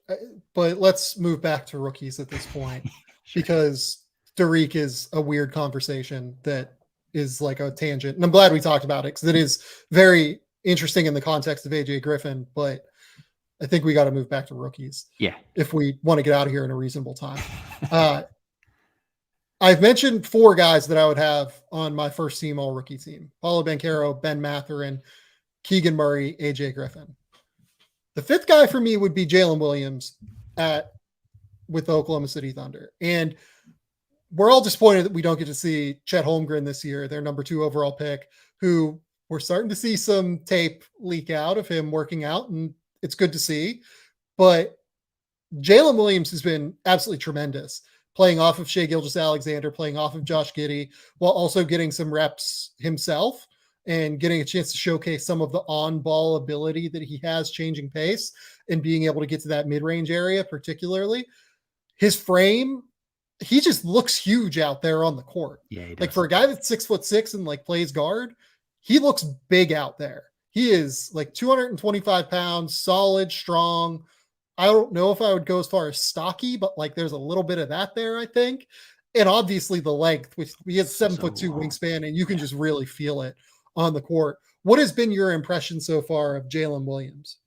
But let's move back to rookies at this point, sure. Because Dariq is a weird conversation that is like a tangent. And I'm glad we talked about it because it is very interesting in the context of AJ Griffin, but I think we got to move back to rookies. Yeah. If we want to get out of here in a reasonable time. I've mentioned 4 guys that I would have on my first team all rookie team: Paolo Banchero, Ben Mathurin, Keegan Murray, AJ Griffin. The 5th guy for me would be Jalen Williams with the Oklahoma City Thunder. And we're all disappointed that we don't get to see Chet Holmgren this year, their number 2 overall pick, who we're starting to see some tape leak out of him working out, and it's good to see. But Jalen Williams has been absolutely tremendous, playing off of Shai Gilgeous-Alexander, playing off of Josh Giddey, while also getting some reps himself and getting a chance to showcase some of the on-ball ability that he has, changing pace and being able to get to that mid-range area, particularly. His frame, he just looks huge out there on the court. Yeah, he does. Like, for a guy that's 6'6" and like plays guard, he looks big out there. He is like 225 pounds, solid, strong. I don't know if I would go as far as stocky, but like there's a little bit of that there, I think. And obviously the length, which he has 7'2" wingspan, and you can just really feel it on the court. What has been your impression so far of Jalen Williams?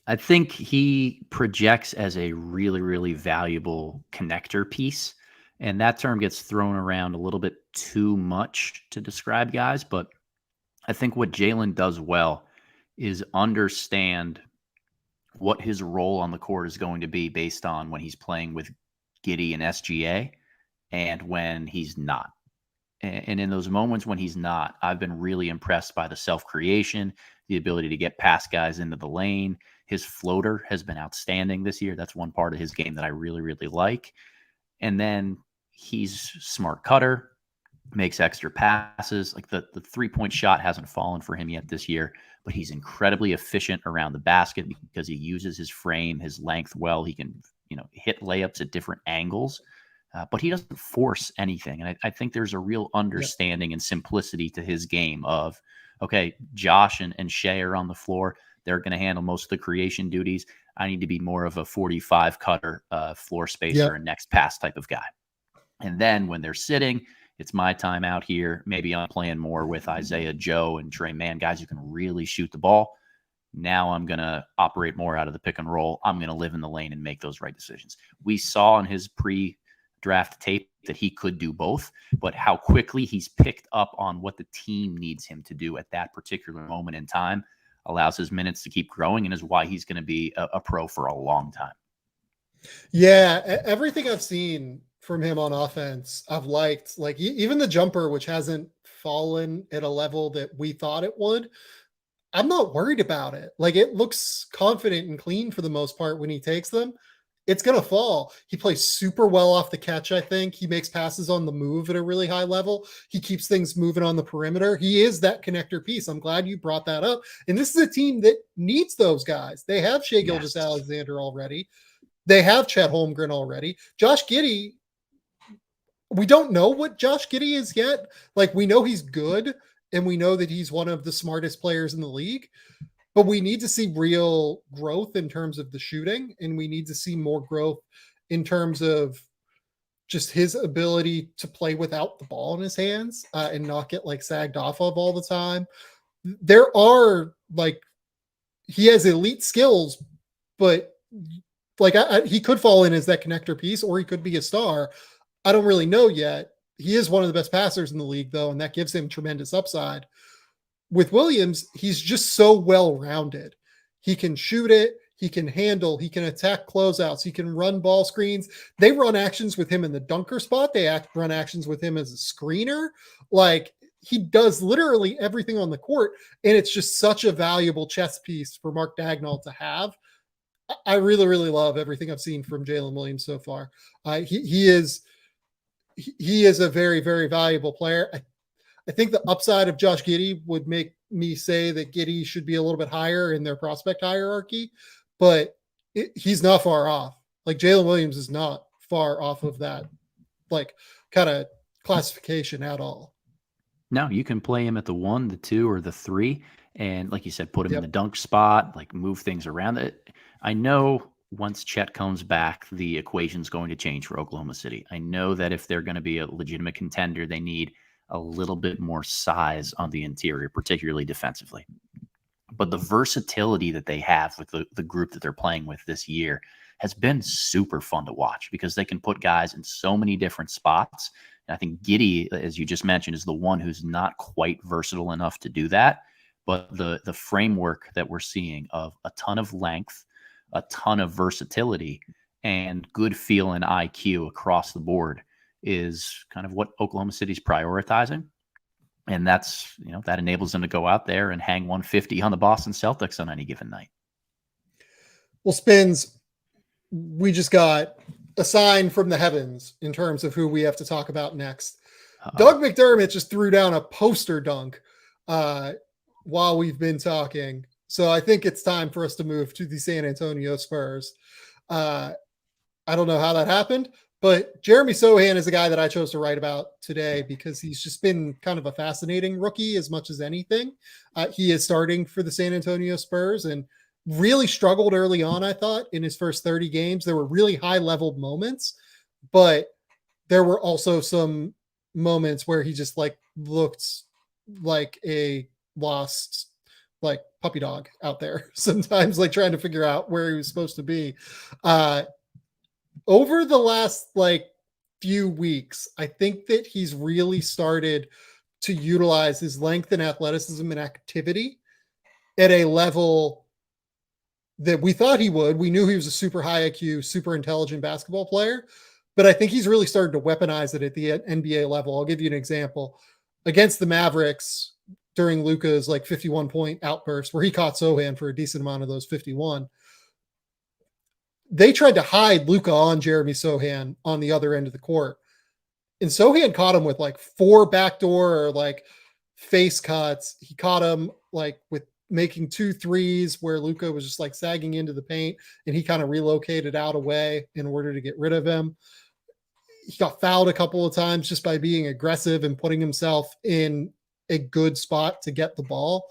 I think he projects as a really, really valuable connector piece. And that term gets thrown around a little bit too much to describe guys. But I think what Jalen does well is understand what his role on the court is going to be based on when he's playing with Giddey and SGA and when he's not. And in those moments when he's not, I've been really impressed by the self-creation, the ability to get past guys into the lane. His floater has been outstanding this year. That's one part of his game that I really, really like. And then he's smart cutter, makes extra passes. Like the three-point shot hasn't fallen for him yet this year, but he's incredibly efficient around the basket because he uses his frame, his length well. He can, hit layups at different angles. But he doesn't force anything. And I think there's a real understanding and simplicity to his game of, okay, Josh and Shai are on the floor. They're going to handle most of the creation duties. I need to be more of a 45 cutter, floor spacer, and next pass type of guy. And then when they're sitting, it's my time out here. Maybe I'm playing more with Isaiah Joe and Trey Mann, guys who can really shoot the ball. Now I'm going to operate more out of the pick and roll. I'm going to live in the lane and make those right decisions. We saw in his pre-draft tape that he could do both, but how quickly he's picked up on what the team needs him to do at that particular moment in time allows his minutes to keep growing and is why he's going to be a pro for a long time. Yeah, everything I've seen from him on offense, I've liked. Like even the jumper, which hasn't fallen at a level that we thought it would, I'm not worried about it. Like it looks confident and clean for the most part when he takes them. It's going to fall. He plays super well off the catch, I think. He makes passes on the move at a really high level. He keeps things moving on the perimeter. He is that connector piece. I'm glad you brought that up. And this is a team that needs those guys. They have Shai Gilgeous-Alexander already. They have Chet Holmgren already. Josh Giddey, we don't know what Josh Giddey is yet. Like, we know he's good, and we know that he's one of the smartest players in the league. But we need to see real growth in terms of the shooting, and we need to see more growth in terms of just his ability to play without the ball in his hands and not get like sagged off of all the time. There are he has elite skills, but he could fall in as that connector piece, or he could be a star. I don't really know yet. He is one of the best passers in the league, though, and that gives him tremendous upside. With Williams, he's just so well-rounded. He can shoot it. He can handle. He can attack closeouts. He can run ball screens. They run actions with him in the dunker spot. They run actions with him as a screener. Like, he does literally everything on the court, and it's just such a valuable chess piece for Mark Daigneault to have. I really, really love everything I've seen from Jalen Williams so far. He is a very, very valuable player. I think the upside of Josh Giddey would make me say that Giddey should be a little bit higher in their prospect hierarchy, but he's not far off. Like, Jalen Williams is not far off of that, kind of classification at all. No, you can play him at the 1, the 2, or the 3. And like you said, put him in the dunk spot, move things around it. I know once Chet comes back, the equation's going to change for Oklahoma City. I know that if they're going to be a legitimate contender, they need a little bit more size on the interior, particularly defensively. But the versatility that they have with the group that they're playing with this year has been super fun to watch because they can put guys in so many different spots. And I think Giddey, as you just mentioned, is the one who's not quite versatile enough to do that. But the framework that we're seeing of a ton of length, a ton of versatility, and good feel and IQ across the board is kind of what Oklahoma City's prioritizing. And that's, that enables them to go out there and hang 150 on the Boston Celtics on any given night. Well, Spins, we just got a sign from the heavens in terms of who we have to talk about next. Doug McDermott just threw down a poster dunk while we've been talking. So I think it's time for us to move to the San Antonio Spurs. I don't know how that happened, but Jeremy Sochan is a guy that I chose to write about today because he's just been kind of a fascinating rookie as much as anything. He is starting for the San Antonio Spurs and really struggled early on, I thought, in his first 30 games. There were really high-level moments, but there were also some moments where he just looked like a lost puppy dog out there sometimes, trying to figure out where he was supposed to be. Over the last few weeks, I think that he's really started to utilize his length and athleticism and activity at a level that we thought he would. We knew he was a super high IQ, super intelligent basketball player, but I think he's really started to weaponize it at the NBA level. I'll give you an example. Against the Mavericks during Luka's 51-point outburst where he caught Sochan for a decent amount of those 51, they tried to hide Luka on Jeremy Sochan on the other end of the court. And Sochan caught him with 4 backdoor or face cuts. He caught him with making 2 threes where Luka was just sagging into the paint and he kind of relocated out away in order to get rid of him. He got fouled a couple of times just by being aggressive and putting himself in a good spot to get the ball.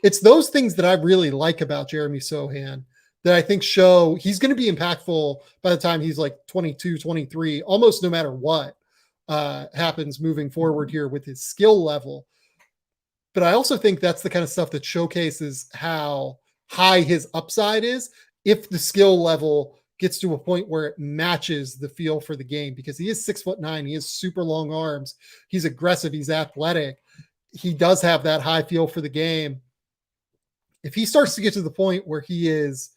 It's those things that I really like about Jeremy Sochan that I think show he's going to be impactful by the time he's 22, 23, almost no matter what happens moving forward here with his skill level. But I also think that's the kind of stuff that showcases how high his upside is if the skill level gets to a point where it matches the feel for the game, because he is 6'9". He has super long arms. He's aggressive. He's athletic. He does have that high feel for the game. If he starts to get to the point where he is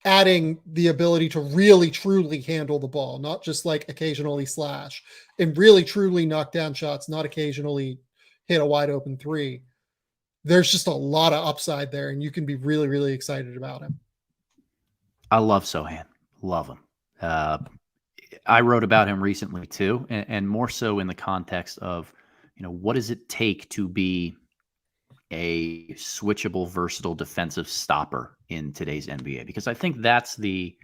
adding the ability to really truly handle the ball, not just occasionally slash, and really truly knock down shots, not occasionally hit a wide open 3, there's just a lot of upside there, and you can be really, really excited about him. I love Sochan. Love him. I wrote about him recently too, and more so in the context of, what does it take to be a switchable, versatile defensive stopper in today's NBA? Because I think that's the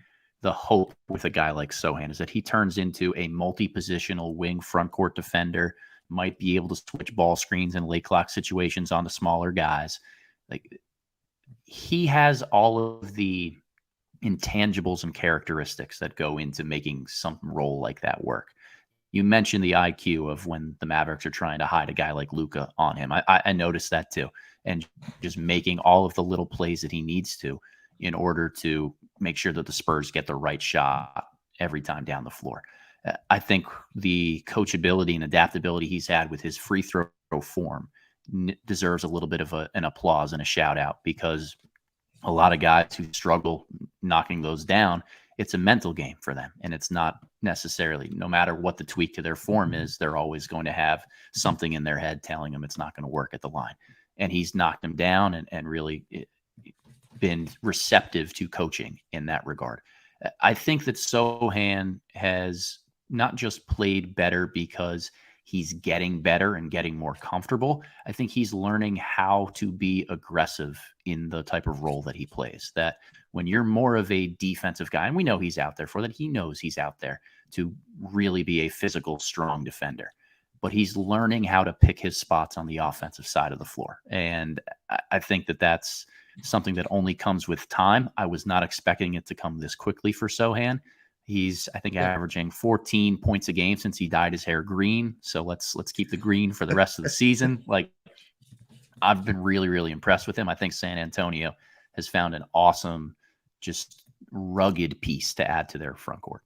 hope with a guy like Sochan, is that he turns into a multi-positional wing front court defender, might be able to switch ball screens and late clock situations onto smaller guys. He has all of the intangibles and characteristics that go into making some role like that work. You mentioned the IQ of when the Mavericks are trying to hide a guy like Luka on him. I noticed that too. And just making all of the little plays that he needs to in order to make sure that the Spurs get the right shot every time down the floor. I think the coachability and adaptability he's had with his free throw form deserves a little bit of an applause and a shout out, because a lot of guys who struggle knocking those down, it's a mental game for them. And it's not necessarily, no matter what the tweak to their form is, they're always going to have something in their head telling them it's not going to work at the line. And he's knocked them down and really been receptive to coaching in that regard. I think that Sochan has not just played better because he's getting better and getting more comfortable. I think he's learning how to be aggressive in the type of role that he plays. That when you're more of a defensive guy, and we know he's out there for that, he knows he's out there to really be a physical, strong defender. But he's learning how to pick his spots on the offensive side of the floor. And I think that that's something that only comes with time. I was not expecting it to come this quickly for Sochan. He's, I think, averaging 14 points a game since he dyed his hair green. So let's keep the green for the rest of the season. I've been really, really impressed with him. I think San Antonio has found an awesome, just rugged piece to add to their front court.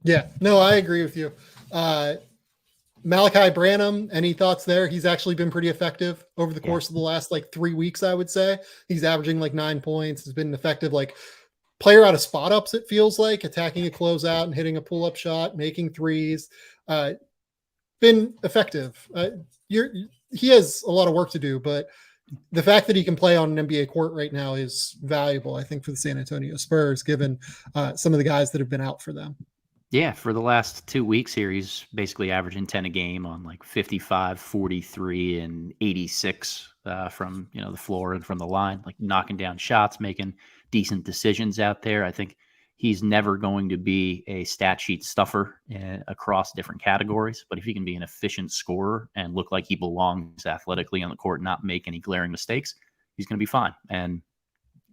Yeah, no, I agree with you. Malachi Branham, any thoughts there? He's actually been pretty effective over the course of the last 3 weeks, I would say. He's averaging 9 points. Has been an effective player out of spot ups, it feels like, attacking a closeout and hitting a pull-up shot, making threes. Been effective. He has a lot of work to do, but the fact that he can play on an NBA court right now is valuable, I think, for the San Antonio Spurs, given some of the guys that have been out for them. Yeah, for the last 2 weeks here, he's basically averaging 10 a game on 55, 43, and 86 from the floor and from the line, knocking down shots, making decent decisions out there. I think he's never going to be a stat sheet stuffer across different categories, but if he can be an efficient scorer and look like he belongs athletically on the court, not make any glaring mistakes, he's going to be fine. And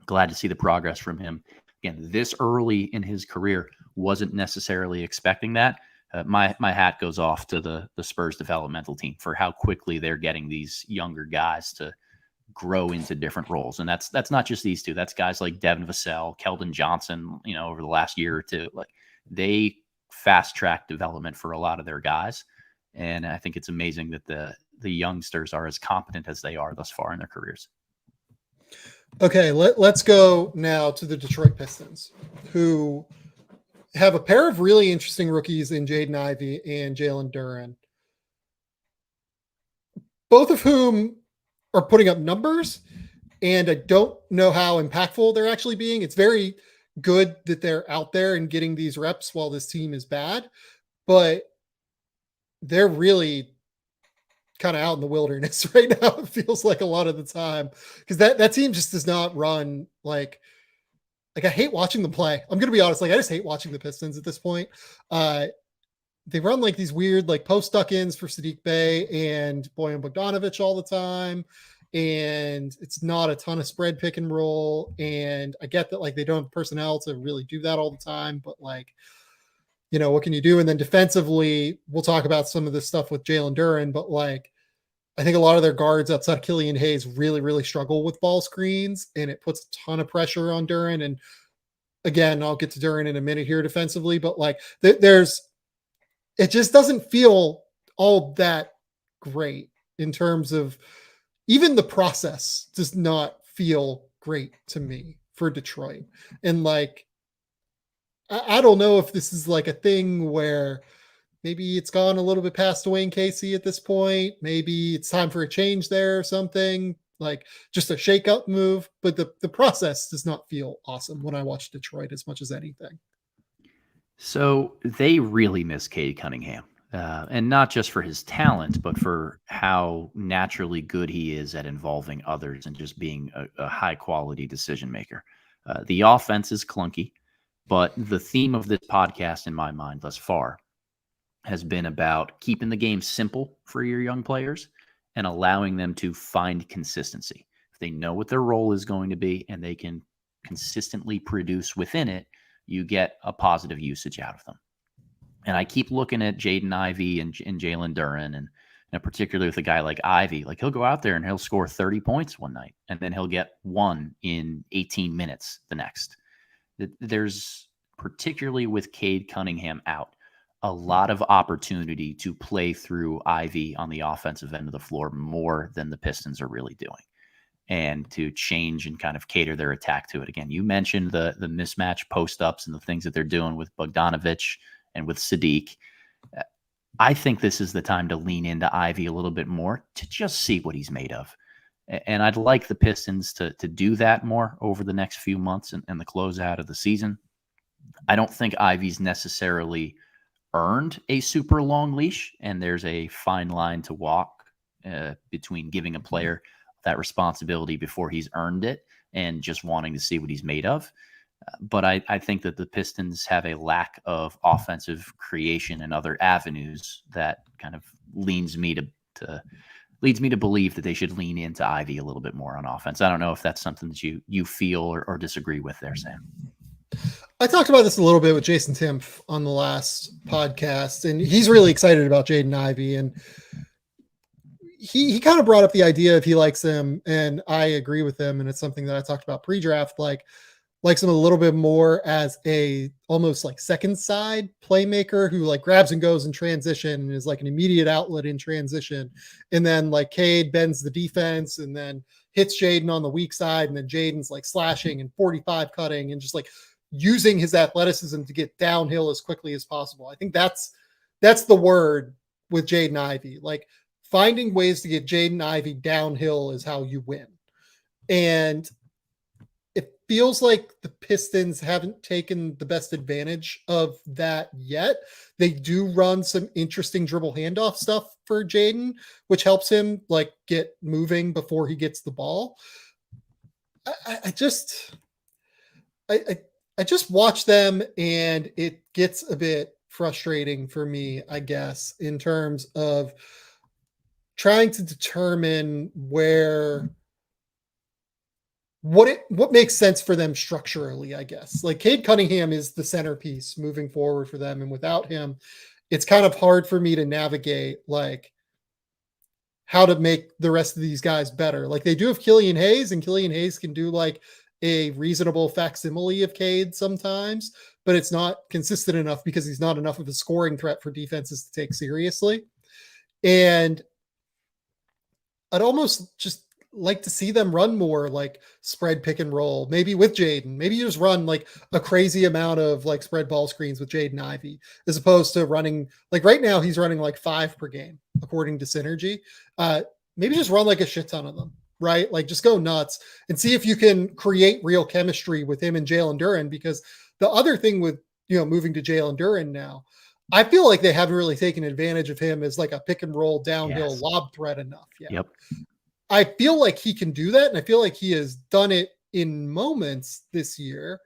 glad to see the progress from him. Again, this early in his career, wasn't necessarily expecting that. My hat goes off to the Spurs developmental team for how quickly they're getting these younger guys to grow into different roles. And that's not just these two. That's guys like Devin Vassell, Keldon Johnson, over the last year or two. They fast-track development for a lot of their guys. And I think it's amazing that the youngsters are as competent as they are thus far in their careers. Okay, let's go now to the Detroit Pistons, who have a pair of really interesting rookies in Jaden Ivey and Jalen Duren, both of whom are putting up numbers, and I don't know how impactful they're actually being. It's very good that they're out there and getting these reps while this team is bad, but they're really kind of out in the wilderness right now. It feels like a lot of the time, because that team just does not run like I hate watching them play. I'm going to be honest. I just hate watching the Pistons at this point. They run these weird, post duck-ins for Saddiq Bey and Bojan Bogdanovic all the time. And it's not a ton of spread pick and roll. And I get that they don't have personnel to really do that all the time, but what can you do? And then defensively, we'll talk about some of this stuff with Jalen Duren, but I think a lot of their guards outside of Killian Hayes really, really struggle with ball screens, and it puts a ton of pressure on Duren. And again, I'll get to Duren in a minute here defensively, but it just doesn't feel all that great in terms of even the process does not feel great to me for Detroit. And I don't know if this is a thing where maybe it's gone a little bit past Dwayne Casey at this point. Maybe it's time for a change there or something, just a shake-up move. But the process does not feel awesome when I watch Detroit as much as anything. So they really miss Cade Cunningham. And not just for his talent, but for how naturally good he is at involving others and just being a high-quality decision maker. The offense is clunky, but the theme of this podcast, in my mind, thus far, has been about keeping the game simple for your young players and allowing them to find consistency. If they know what their role is going to be and they can consistently produce within it, you get a positive usage out of them. And I keep looking at Jaden Ivey and Jalen Duren, and particularly with a guy like Ivey, he'll go out there and he'll score 30 points one night, and then he'll get one in 18 minutes the next. There's, particularly with Cade Cunningham out, a lot of opportunity to play through Ivey on the offensive end of the floor more than the Pistons are really doing, and to change and kind of cater their attack to it. Again, you mentioned the mismatch post-ups and the things that they're doing with Bogdanovic and with Saddiq. I think this is the time to lean into Ivey a little bit more to just see what he's made of. And I'd like the Pistons to do that more over the next few months and the closeout of the season. I don't think Ivey's necessarily earned a super long leash, and there's a fine line to walk between giving a player that responsibility before he's earned it and just wanting to see what he's made of. But I think that the Pistons have a lack of offensive creation and other avenues that kind of leads me to believe that they should lean into Ivey a little bit more on offense. I don't know if that's something that you feel or disagree with there, Sam. I talked about this a little bit with Jason Timpf on the last podcast, and he's really excited about Jaden Ivey. And he kind of brought up the idea if he likes him, and I agree with him. And it's something that I talked about pre-draft. likes him a little bit more as a almost like second side playmaker who like grabs and goes in transition and is like an immediate outlet in transition. And then like Cade bends the defense and then hits Jaden on the weak side. And then Jaden's like slashing and 45 cutting and just like using his athleticism to get downhill as quickly as possible. I think that's the word with Jaden Ivey. Like finding ways to get Jaden Ivey downhill is how you win. And it feels like the Pistons haven't taken the best advantage of that yet. They do run some interesting dribble handoff stuff for Jaden, which helps him like get moving before he gets the ball. I just watch them and it gets a bit frustrating for me, I guess, in terms of trying to determine what makes sense for them structurally, I guess. Like Cade Cunningham is the centerpiece moving forward for them. And without him, it's kind of hard for me to navigate like how to make the rest of these guys better. Like they do have Killian Hayes, and Killian Hayes can do like a reasonable facsimile of Cade sometimes, but it's not consistent enough because he's not enough of a scoring threat for defenses to take seriously. And I'd almost just like to see them run more like spread pick and roll, maybe with Jaden. Maybe you just run like a crazy amount of like spread ball screens with Jaden Ivey, as opposed to running like right now he's running like 5 per game, according to Synergy. Maybe just run like a shit ton of them, right? Like just go nuts and see if you can create real chemistry with him and Jalen Duren. Because the other thing with, moving to Jalen Duren now, I feel like they haven't really taken advantage of him as like a pick and roll downhill lob threat enough yet. Yep. I feel like he can do that, and I feel like he has done it in moments this year,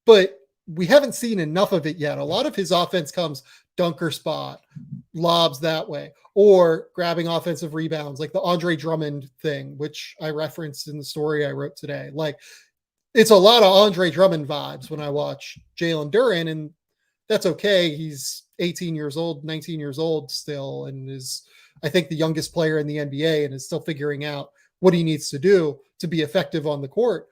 but we haven't seen enough of it yet. A lot of his offense comes dunker spot, lobs that way, or grabbing offensive rebounds, like the Andre Drummond thing, which I referenced in the story I wrote today. Like, it's a lot of Andre Drummond vibes when I watch Jalen Duren, and that's okay. He's 18 years old, 19 years old still, and is, I think, the youngest player in the NBA and is still figuring out what he needs to do to be effective on the court.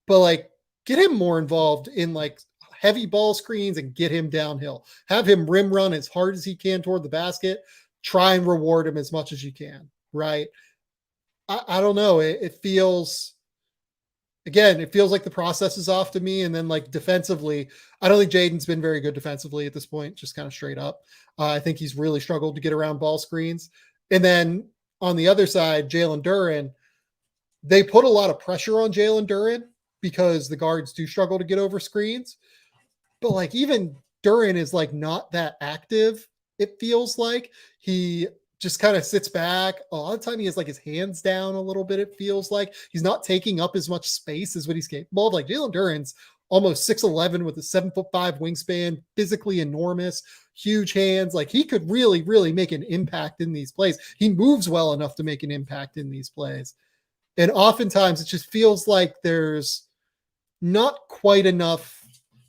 But like, get him more involved in like heavy ball screens and get him downhill. Have him rim run as hard as he can toward the basket. Try and reward him as much as you can, right? I don't know. It feels like the process is off to me. And then like defensively, I don't think Jaden's been very good defensively at this point, just kind of straight up. I think he's really struggled to get around ball screens. And then on the other side, Jalen Duren, they put a lot of pressure on Jalen Duren because the guards do struggle to get over screens. But like even Duren is like not that active. It feels like he just kind of sits back. A lot of the time he has like his hands down a little bit. It feels like he's not taking up as much space as what he's capable of. Like Jalen Duren's almost 6'11" with a 7'5" wingspan, physically enormous, huge hands. Like he could really, really make an impact in these plays. He moves well enough to make an impact in these plays. And oftentimes it just feels like there's not quite enough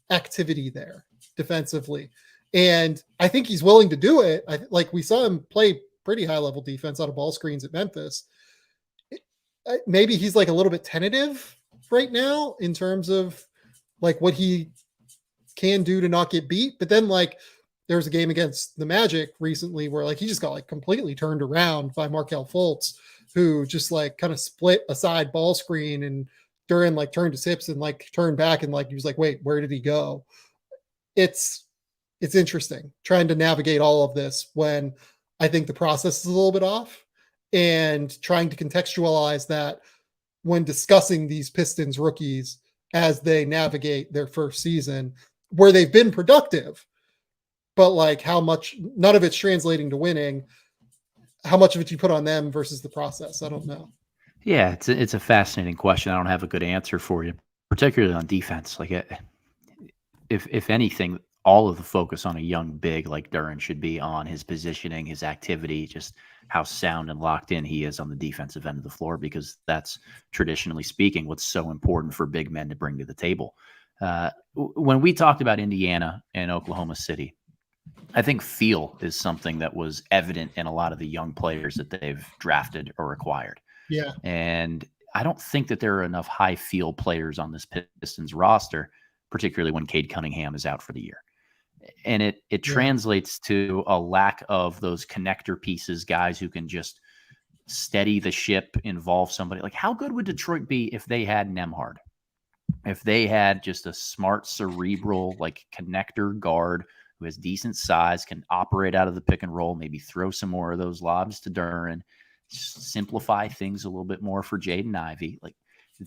activity there defensively. And I think he's willing to do it. Like we saw him play pretty high level defense out of ball screens at Memphis. Maybe he's like a little bit tentative right now in terms of like what he can do to not get beat. But then like there was a game against the Magic recently where like he just got like completely turned around by Markelle Fultz, who just like kind of split a side ball screen, and Duren like turned his hips and like turned back and like he was like, wait, where did he go? It's interesting trying to navigate all of this when I think the process is a little bit off, and trying to contextualize that when discussing these Pistons rookies as they navigate their first season where they've been productive, but like how much, none of it's translating to winning. How much of it you put on them versus the process? I don't know. Yeah, it's a fascinating question. I don't have a good answer for you, particularly on defense. Like if anything, all of the focus on a young big like Duren should be on his positioning, his activity, just how sound and locked in he is on the defensive end of the floor, because that's traditionally speaking what's so important for big men to bring to the table. When we talked about Indiana and Oklahoma City, I think feel is something that was evident in a lot of the young players that they've drafted or acquired. Yeah. And I don't think that there are enough high field players on this Pistons roster, particularly when Cade Cunningham is out for the year. And it translates to a lack of those connector pieces, guys who can just steady the ship, involve somebody. Like, how good would Detroit be if they had Nembhard? If they had just a smart, cerebral, like connector guard who has decent size, can operate out of the pick and roll, maybe throw some more of those lobs to Duren, simplify things a little bit more for Jaden Ivey. Like,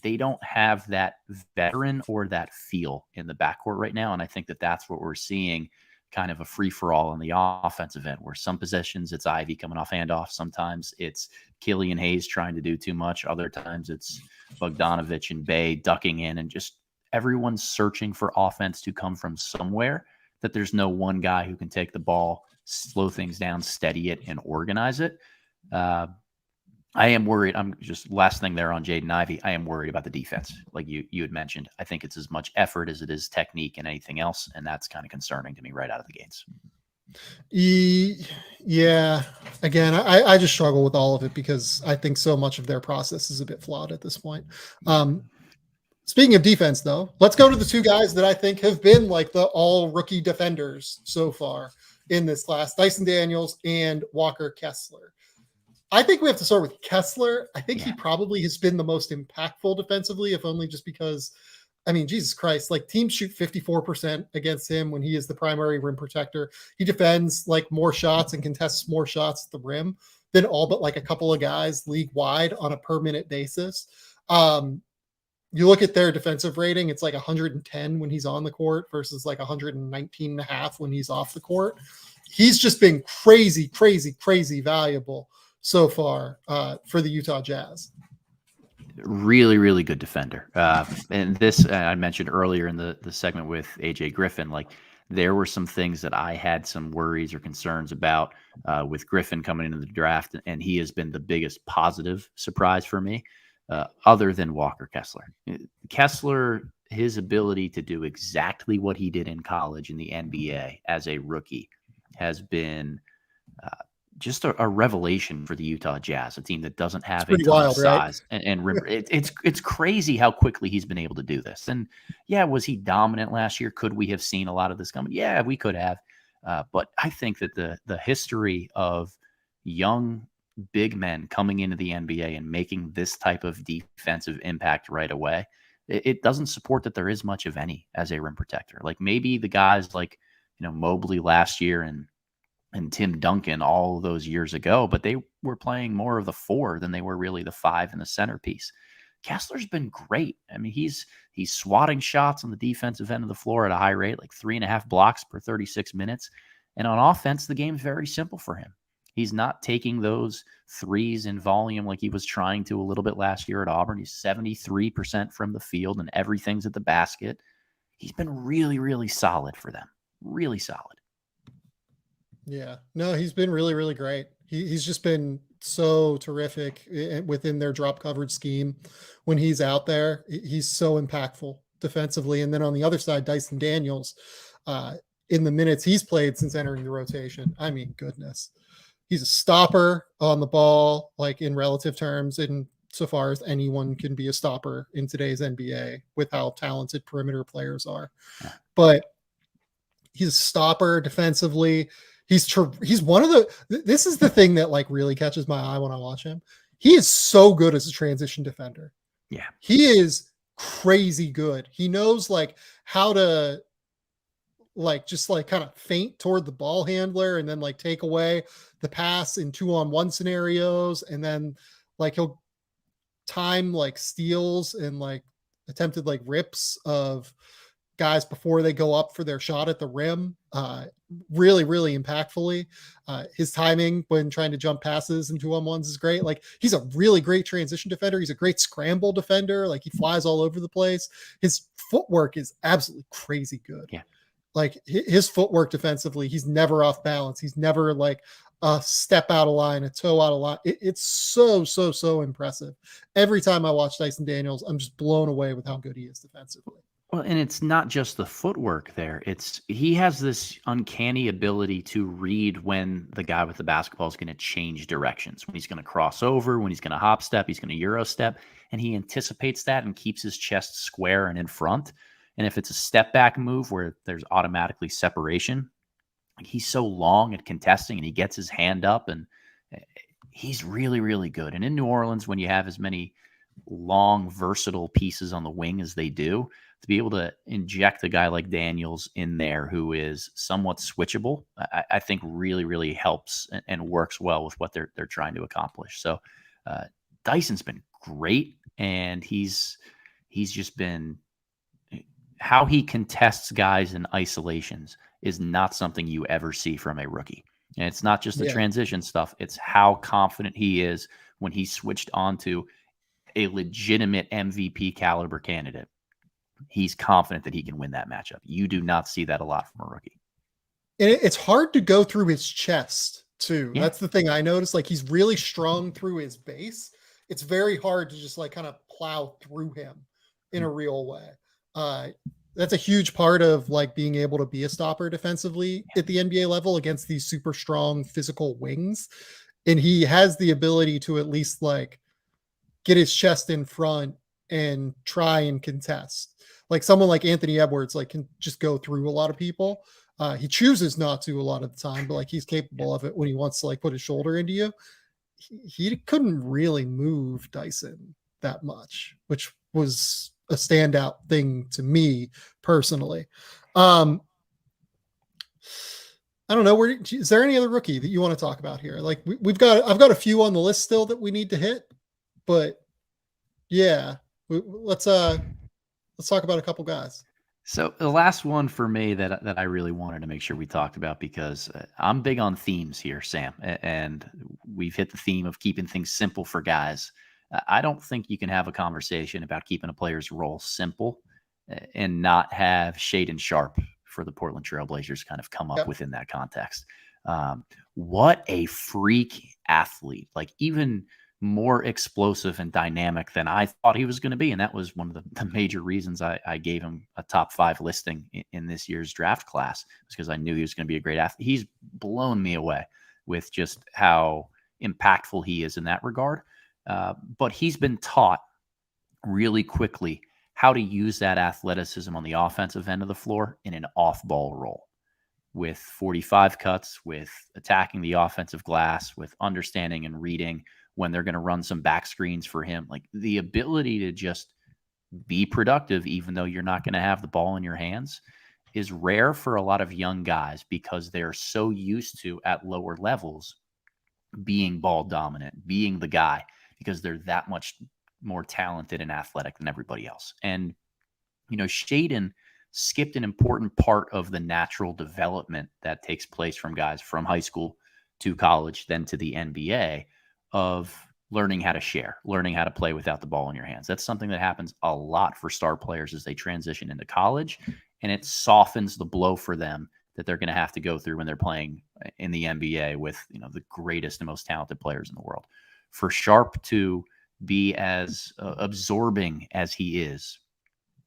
they don't have that veteran or that feel in the backcourt right now. And I think that that's what we're seeing, kind of a free-for-all on the offensive end, where some possessions it's Ivy coming off handoff. Sometimes it's Killian Hayes trying to do too much. Other times it's Bogdanovich and Bay ducking in, and just everyone's searching for offense to come from somewhere, that there's no one guy who can take the ball, slow things down, steady it, and organize it. I am worried. I'm just last thing there on Jaden Ivey. I am worried about the defense. Like you had mentioned, I think it's as much effort as it is technique and anything else. And that's kind of concerning to me right out of the gates. Yeah. Again, I just struggle with all of it because I think so much of their process is a bit flawed at this point. Speaking of defense, though, let's go to the two guys that I think have been like the all rookie defenders so far in this class, Dyson Daniels and Walker Kessler. I think we have to start with Kessler. I think he probably has been the most impactful defensively, if only just because, I mean, Jesus Christ, like teams shoot 54% against him when he is the primary rim protector. He defends like more shots and contests more shots at the rim than all but like a couple of guys league wide on a per minute basis. You look at their defensive rating, it's like 110 when he's on the court versus like 119.5 when he's off the court. He's just been crazy, crazy, crazy valuable so far for the Utah Jazz. Really, really good defender. And this, I mentioned earlier in the segment with AJ Griffin, like there were some things that I had some worries or concerns about with Griffin coming into the draft, and he has been the biggest positive surprise for me, other than Walker Kessler. Kessler, his ability to do exactly what he did in college in the NBA as a rookie has been just a revelation for the Utah Jazz, a team that doesn't have a ton of size. Right? And it's crazy how quickly he's been able to do this. And yeah, was he dominant last year? Could we have seen a lot of this coming? Yeah, we could have. But I think that the history of young big men coming into the NBA and making this type of defensive impact right away, it doesn't support that there is much of any as a rim protector. Like maybe the guys like, Mobley last year and Tim Duncan all those years ago, but they were playing more of the 4 than they were really the 5 and the centerpiece. Kessler's been great. I mean, he's swatting shots on the defensive end of the floor at a high rate, like 3.5 blocks per 36 minutes. And on offense, the game's very simple for him. He's not taking those threes in volume like he was trying to a little bit last year at Auburn. He's 73% from the field and everything's at the basket. He's been really, really solid for them. Really solid. Yeah, no, he's been really, really great. He's just been so terrific within their drop coverage scheme. When he's out there, he's so impactful defensively. And then on the other side, Dyson Daniels, in the minutes he's played since entering the rotation, I mean, goodness, he's a stopper on the ball, like in relative terms, and so far as anyone can be a stopper in today's NBA with how talented perimeter players are. But he's a stopper defensively. He's one of this is the thing that like really catches my eye when I watch him. He is so good as a transition defender. Yeah. He is crazy good. He knows like how to like just like kind of feint toward the ball handler and then like take away the pass in 2-on-1 scenarios. And then like he'll time like steals and like attempted like rips of guys before they go up for their shot at the rim. Really, really impactfully. His timing when trying to jump passes in 2-on-1s is great. Like he's a really great transition defender. He's a great scramble defender. Like he flies all over the place. His footwork is absolutely crazy good. Yeah. Like his footwork defensively, he's never off balance. He's never like a step out of line, a toe out of line. It's so impressive. Every time I watch Dyson Daniels, I'm just blown away with how good he is defensively. Well, and it's not just the footwork there. He has this uncanny ability to read when the guy with the basketball is going to change directions, when he's going to cross over, when he's going to hop step, he's going to Euro step, and he anticipates that and keeps his chest square and in front. And if it's a step back move where there's automatically separation, he's so long at contesting and he gets his hand up, and he's really, really good. And in New Orleans, when you have as many long, versatile pieces on the wing as they do, to be able to inject a guy like Daniels in there who is somewhat switchable, I think really, really helps and works well with what they're trying to accomplish. So Dyson's been great, and he's just been, how he contests guys in isolations is not something you ever see from a rookie. And it's not just the transition stuff. It's how confident he is when he switched onto a legitimate MVP caliber candidate. He's confident that he can win that matchup. You do not see that a lot from a rookie. And it's hard to go through his chest too. Yeah. That's the thing I noticed. Like, he's really strong through his base. It's very hard to just like kind of plow through him in a real way. That's a huge part of like being able to be a stopper defensively at the NBA level against these super strong physical wings. And he has the ability to at least like get his chest in front and try and contest. Like someone like Anthony Edwards, like, can just go through a lot of people. He chooses not to a lot of the time, but like he's capable of it when he wants to like put his shoulder into you. He couldn't really move Dyson that much, which was a standout thing to me personally. I don't know. Is there any other rookie that you want to talk about here? Like I've got a few on the list still that we need to hit, but yeah, let's talk about a couple guys. So the last one for me that I really wanted to make sure we talked about, because I'm big on themes here, Sam, and we've hit the theme of keeping things simple for guys. I don't think you can have a conversation about keeping a player's role simple and not have Shaden Sharp for the Portland Trailblazers kind of come up within that context. What a freak athlete, like even more explosive and dynamic than I thought he was going to be. And that was one of the major reasons I gave him a top 5 listing in this year's draft class, because I knew he was going to be a great athlete. He's blown me away with just how impactful he is in that regard. But he's been taught really quickly how to use that athleticism on the offensive end of the floor in an off-ball role, with 45 cuts, with attacking the offensive glass, with understanding and reading when they're going to run some back screens for him. Like the ability to just be productive, even though you're not going to have the ball in your hands, is rare for a lot of young guys, because they're so used to, at lower levels, being ball dominant, being the guy, because they're that much more talented and athletic than everybody else. And, you know, Shaden skipped an important part of the natural development that takes place from guys from high school to college, then to the NBA, of learning how to share, learning how to play without the ball in your hands. That's something that happens a lot for star players as they transition into college, and it softens the blow for them that they're going to have to go through when they're playing in the NBA with, you know, the greatest and most talented players in the world. For Sharp to be as absorbing as he is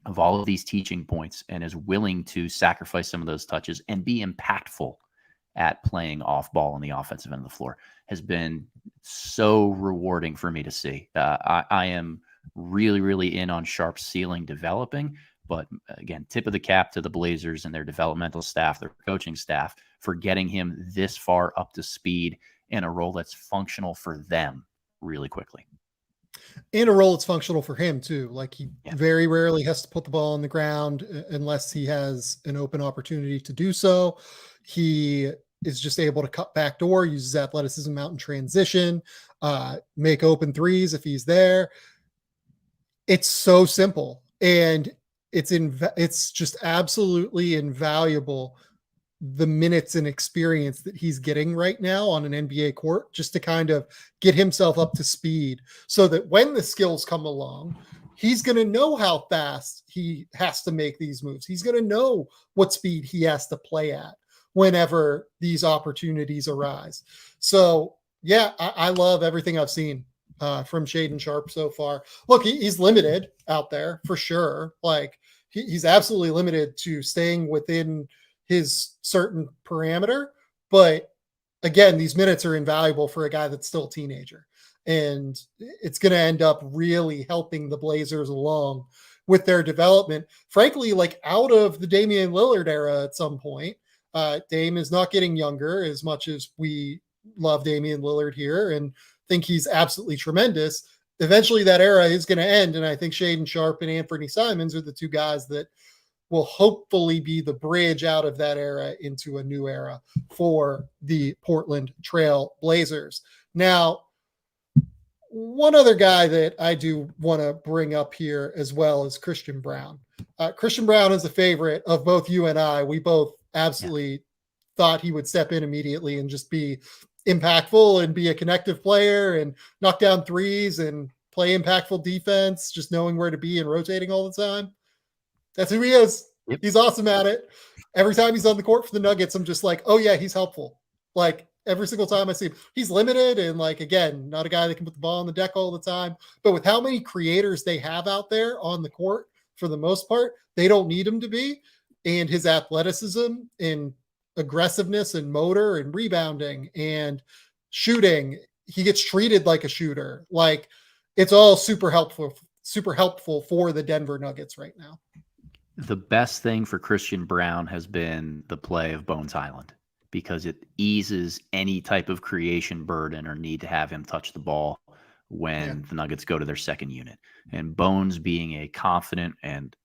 of all of these teaching points, and is willing to sacrifice some of those touches and be impactful at playing off ball on the offensive end of the floor, has been so rewarding for me to see. I am really, really in on Sharp's ceiling developing, but again, tip of the cap to the Blazers and their developmental staff, their coaching staff, for getting him this far up to speed in a role that's functional for them really quickly. In a role that's functional for him too. Like he very rarely has to put the ball on the ground unless he has an open opportunity to do so. He is just able to cut back door, uses athleticism out in transition, make open threes if he's there. It's so simple, and it's just absolutely invaluable, the minutes and experience that he's getting right now on an NBA court, just to kind of get himself up to speed, so that when the skills come along, he's going to know how fast he has to make these moves. He's going to know what speed he has to play at whenever these opportunities arise. So yeah, I love everything I've seen from Shaden Sharp so far. Look, he's limited out there for sure. Like he's absolutely limited to staying within his certain parameter. But again, these minutes are invaluable for a guy that's still a teenager. And it's going to end up really helping the Blazers along with their development. Frankly, like out of the Damian Lillard era at some point, Dame is not getting younger as much as we love Damian Lillard here and think he's absolutely tremendous. Eventually that era is going to end. And I think Shaedon Sharpe and Anthony Simons are the two guys that will hopefully be the bridge out of that era into a new era for the Portland Trail Blazers. Now, one other guy that I do want to bring up here as well is Christian Braun. Christian Braun is a favorite of both you and I. We both absolutely thought he would step in immediately and just be impactful and be a connective player and knock down threes and play impactful defense, just knowing where to be and rotating all the time. That's who he is. Yep. He's awesome at it. Every time he's on the court for the Nuggets, I'm just like, oh yeah, he's helpful. Like every single time I see him, he's limited. And like, again, not a guy that can put the ball on the deck all the time, but with how many creators they have out there on the court, for the most part, they don't need him to be. And his athleticism and aggressiveness and motor and rebounding and shooting, he gets treated like a shooter. Like it's all super helpful for the Denver Nuggets right now. The best thing for Christian Braun has been the play of Bones Highland because it eases any type of creation burden or need to have him touch the ball when the Nuggets go to their second unit. And Bones being a confident and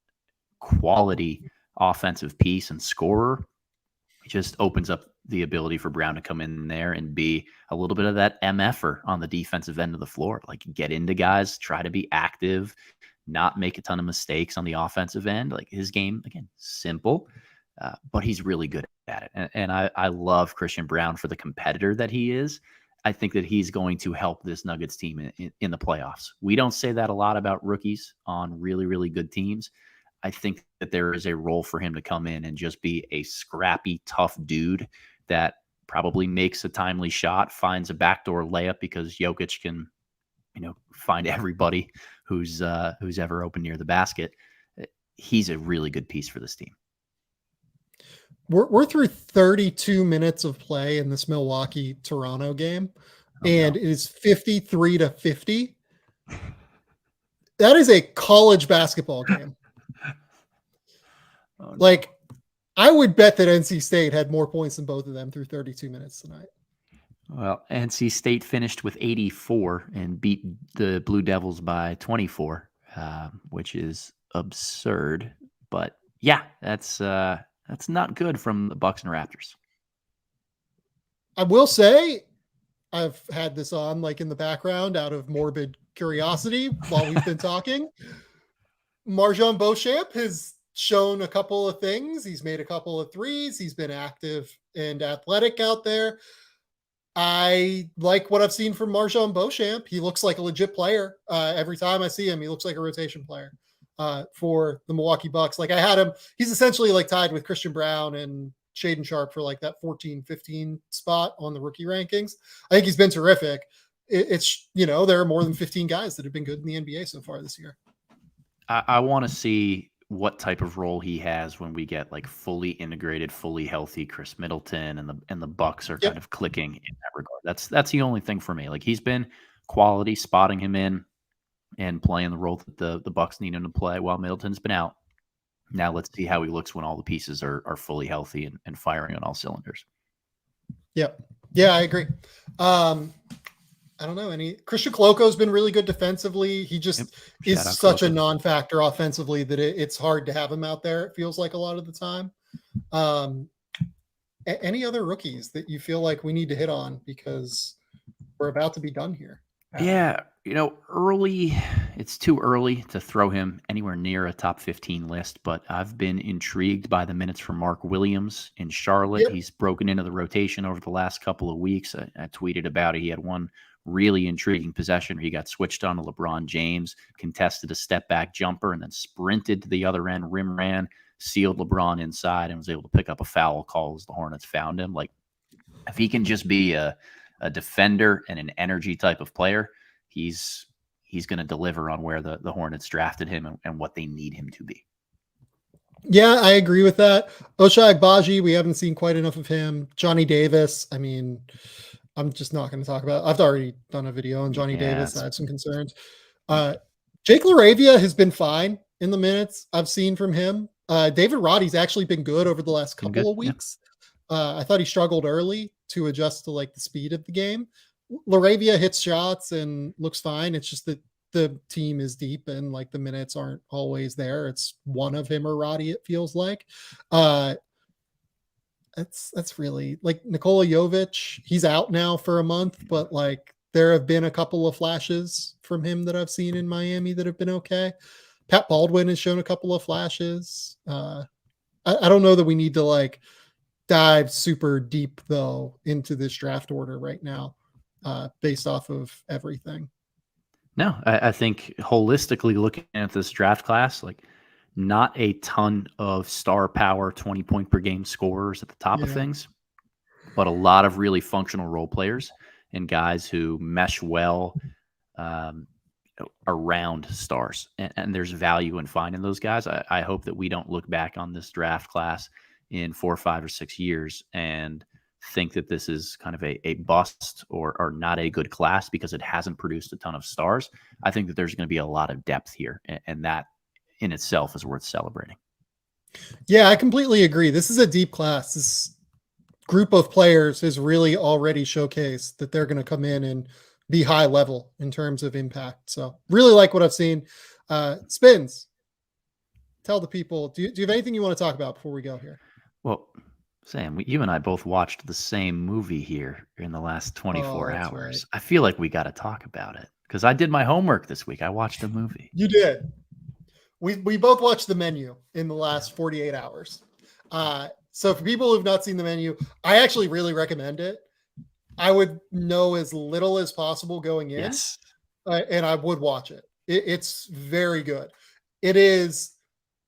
quality offensive piece and scorer just opens up the ability for Braun to come in there and be a little bit of that MFer on the defensive end of the floor, like get into guys, try to be active, not make a ton of mistakes on the offensive end. Like his game, again, simple, but he's really good at it. And I love Christian Braun for the competitor that he is. I think that he's going to help this Nuggets team in the playoffs. We don't say that a lot about rookies on really, really good teams. I think that there is a role for him to come in and just be a scrappy, tough dude that probably makes a timely shot, finds a backdoor layup because Jokic can, find everybody who's ever open near the basket. He's a really good piece for this team. We're through 32 minutes of play in this Milwaukee-Toronto game, and it is 53-50. That is a college basketball game. Oh, no. Like, I would bet that NC State had more points than both of them through 32 minutes tonight. Well, NC State finished with 84 and beat the Blue Devils by 24, which is absurd. But yeah, that's not good from the Bucks and Raptors. I will say, I've had this on like in the background out of morbid curiosity while we've been talking. MarJon Beauchamp has shown a couple of things. He's made a couple of threes. He's been active and athletic out there. I like what I've seen from MarJon Beauchamp. He looks like a legit player. Every time I see him, he looks like a rotation player for the Milwaukee Bucks. Like I had him, he's essentially like tied with Christian Braun and Shaedon Sharpe for like that 14-15 spot on the rookie rankings. I think he's been terrific. It's there are more than 15 guys that have been good in the NBA so far this year. I want to see what type of role he has when we get like fully integrated, fully healthy Chris Middleton and the Bucks are kind of clicking in that regard. That's the only thing for me. Like he's been quality, spotting him in and playing the role that the Bucks need him to play while Middleton's been out. Now let's see how he looks when all the pieces are fully healthy and firing on all cylinders. Yep. Yeah, I agree. I don't know Christian Coloco's been really good defensively. He just is such a non-factor offensively that it's hard to have him out there. It feels like a lot of the time. Any other rookies that you feel like we need to hit on because we're about to be done here? Yeah. Early, it's too early to throw him anywhere near a top 15 list, but I've been intrigued by the minutes from Mark Williams in Charlotte. He's broken into the rotation over the last couple of weeks. I tweeted about it. He had one really intriguing possession where he got switched on to LeBron James, contested a step back jumper, and then sprinted to the other end, rim ran, sealed LeBron inside, and was able to pick up a foul call as the Hornets found him. Like, if he can just be a defender and an energy type of player, he's going to deliver on where the Hornets drafted him and what they need him to be. Yeah, I agree with that. Ochai Agbaji, we haven't seen quite enough of him. Johnny Davis, I mean, I'm just not going to talk about. I've already done a video on Johnny Yeah, Davis. I have some concerns. Jake LaRavia has been fine in the minutes I've seen from him. David Roddy's actually been good over the last been couple good. of Yeah. weeks. I thought he struggled early to adjust to like the speed of the game. LaRavia hits shots and looks fine. It's just that the team is deep and like the minutes aren't always there. It's one of him or Roddy, it feels like. Uh, that's really like Nikola Jovic. He's out now for a month, but like there have been a couple of flashes from him that I've seen in Miami that have been okay. Pat Baldwin has shown a couple of flashes. I don't know that we need to like dive super deep though into this draft order right now, based off of everything. No, I think holistically looking at this draft class, like not a ton of star power 20 point per game scorers at the top of Yeah. things, but a lot of really functional role players and guys who mesh well around stars. And there's value in finding those guys. I hope that we don't look back on this draft class in 4 or 5 or 6 years and think that this is kind of a bust or not a good class because it hasn't produced a ton of stars. I think that there's going to be a lot of depth here, and that in itself is worth celebrating. Yeah, I completely agree. This is a deep class. This group of players has really already showcased that they're going to come in and be high level in terms of impact. So really like what I've seen. Spins, tell the people, do you have anything you want to talk about before we go here? Well, Sam, you and I both watched the same movie here in the last 24 that's hours. right. I feel like we got to talk about it because I did my homework this week. I watched a movie. You did. We both watched The Menu in the last 48 hours. So for people who've not seen The Menu, I actually really recommend it. I would know as little as possible going in, Yes. And I would watch it. It's very good. It is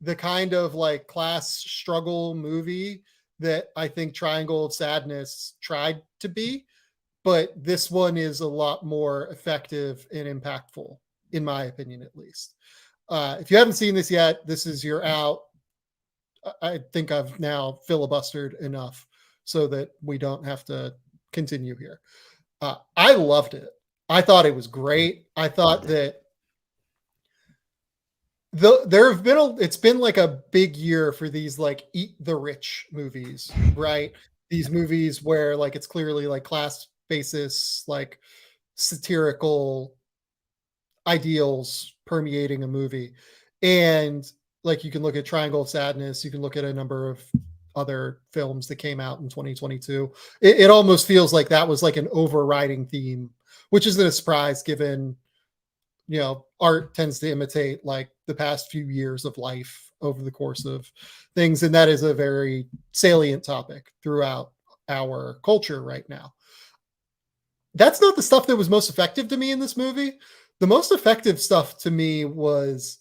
the kind of like class struggle movie that I think Triangle of Sadness tried to be, but this one is a lot more effective and impactful, in my opinion, at least. If you haven't seen this yet, this is your out. I think I've now filibustered enough so that we don't have to continue here. I loved it. I thought it was great. I thought that it's been like a big year for these like eat the rich movies, right? These movies where like it's clearly like class basis, like satirical ideals permeating a movie. And like you can look at Triangle of Sadness, you can look at a number of other films that came out in 2022. It almost feels like that was like an overriding theme, which isn't a surprise given, you know, art tends to imitate like the past few years of life over the course of things. And that is a very salient topic throughout our culture right now. That's not the stuff that was most effective to me in this movie. The most effective stuff to me was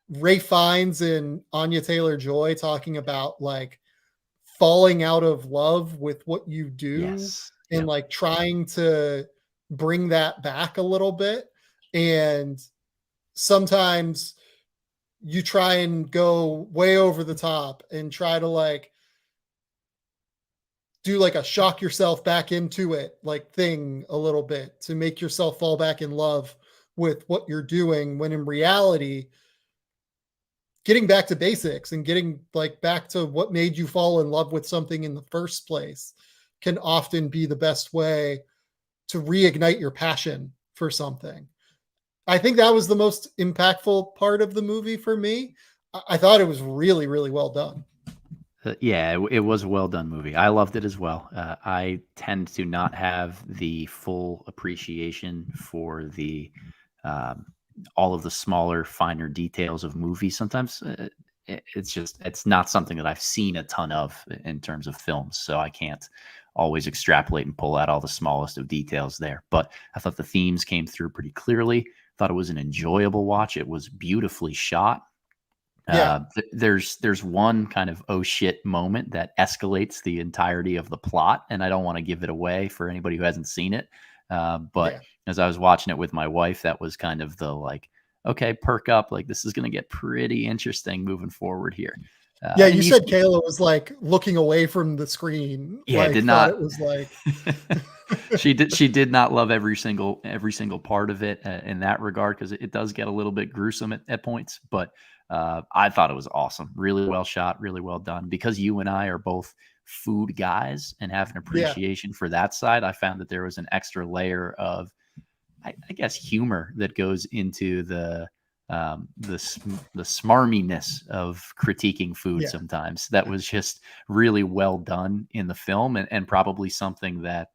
Ray Fiennes and Anya Taylor-Joy talking about like falling out of love with what you do, Yes. and like trying to bring that back a little bit. And sometimes you try and go way over the top and try to like do like a shock yourself back into it like thing a little bit to make yourself fall back in love with what you're doing, when in reality getting back to basics and getting like back to what made you fall in love with something in the first place can often be the best way to reignite your passion for something. I think that was the most impactful part of the movie for me. I thought it was really, really well done. Yeah, it was a well done movie. I loved it as well. I tend to not have the full appreciation for the all of the smaller, finer details of movies. Sometimes it's not something that I've seen a ton of in terms of films, so I can't always extrapolate and pull out all the smallest of details there. But I thought the themes came through pretty clearly. Thought it was an enjoyable watch. It was beautifully shot. Yeah. There's one kind of oh shit moment that escalates the entirety of the plot, and I don't want to give it away for anybody who hasn't seen it. But as I was watching it with my wife, that was kind of the like, okay, perk up, like this is going to get pretty interesting moving forward here. Yeah, And you said Kayla was like looking away from the screen. Yeah, like, did thought not. it was like She did not love every single part of it in that regard, because it does get a little bit gruesome at points. But I thought it was awesome, really well shot, really well done. Because you and I are both food guys and have an yeah, appreciation for that side, I found that there was an extra layer of, I guess, humor that goes into the smarminess of critiquing food yeah. sometimes. That was just really well done in the film, and probably something that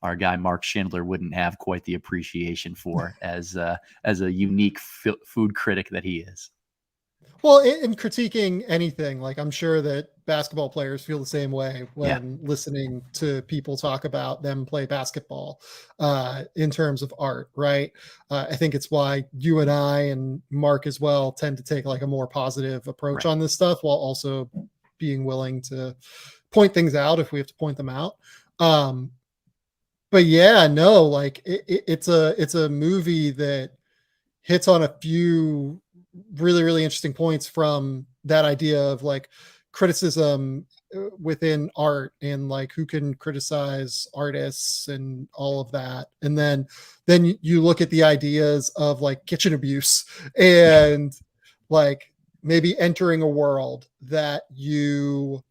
our guy Mark Schindler wouldn't have quite the appreciation for as a unique food critic that he is. Well, in critiquing anything, like I'm sure that basketball players feel the same way Yeah, when listening to people talk about them play basketball in terms of art, right? I think it's why you and I and Mark as well tend to take like a more positive approach right. on this stuff, while also being willing to point things out if we have to point them out. Um, but yeah, no, like it's a movie that hits on a few really interesting points, from that idea of like criticism within art, and like who can criticize artists and all of that. And then you look at the ideas of like kitchen abuse, and like maybe entering a world that you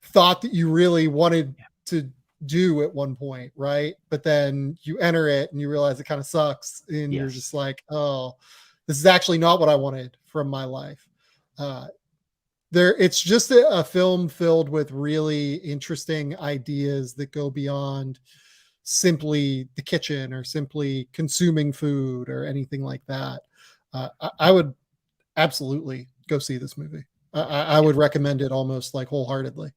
thought that you really wanted to do at one point, right? But then you enter it and you realize it kind of sucks, and you're Yes. just like, oh, this is actually not what I wanted from my life. Uh, it's just a film filled with really interesting ideas that go beyond simply the kitchen or simply consuming food or anything like that. I would absolutely go see this movie. I would recommend it almost like wholeheartedly.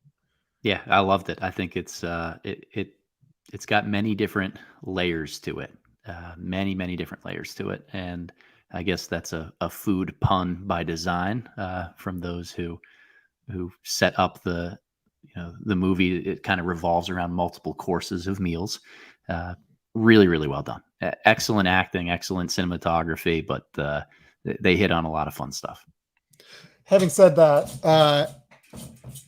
Yeah, I loved it. I think it's got many different layers to it, many different layers to it, and I guess that's a food pun by design, from those who set up the movie. It kind of revolves around multiple courses of meals. Uh, really well done. Excellent acting, excellent cinematography, but they hit on a lot of fun stuff. Having said that,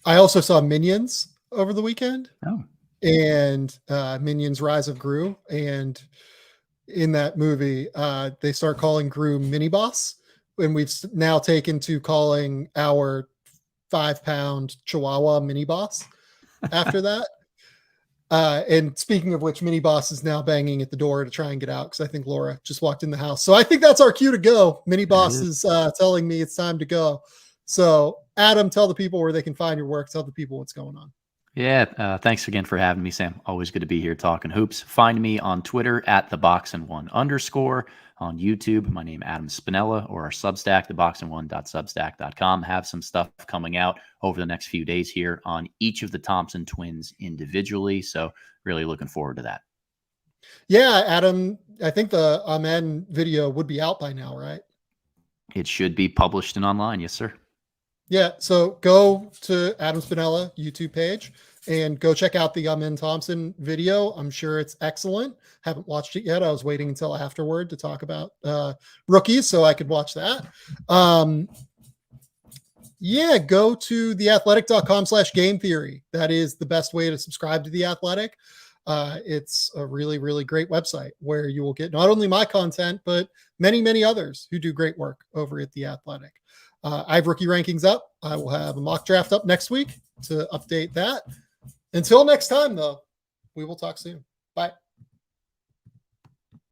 I also saw Minions over the weekend, Oh, and Minions Rise of Gru. And in that movie, they start calling Gru mini boss. And we've now taken to calling our 5-pound Chihuahua mini boss after that. And speaking of which, mini boss is now banging at the door to try and get out, because I think Laura just walked in the house. So I think that's our cue to go. Mini boss is telling me it's time to go. So Adam, tell the people where they can find your work. Tell the people what's going on. yeah. Thanks again for having me, Sam. Always good to be here talking hoops. Find me on Twitter at @theboxandone_. On YouTube, my name Adam Spinella, or our Substack, theboxandone.substack.com. Have some stuff coming out over the next few days here on each of the Thompson twins individually. So really looking forward to that. Yeah, Adam, I think the Amen video would be out by now, right? It should be published and online. Yes, sir. Yeah, so go to Adam Spinella YouTube page and go check out the Amen Thompson video. I'm sure it's excellent. Haven't watched it yet. I was waiting until afterward to talk about rookies so I could watch that. Yeah, go to theathletic.com/game theory. That is the best way to subscribe to The Athletic. It's a really great website where you will get not only my content, but many others who do great work over at The Athletic. I have rookie rankings up. I will have a mock draft up next week to update that. Until next time, though, we will talk soon. Bye.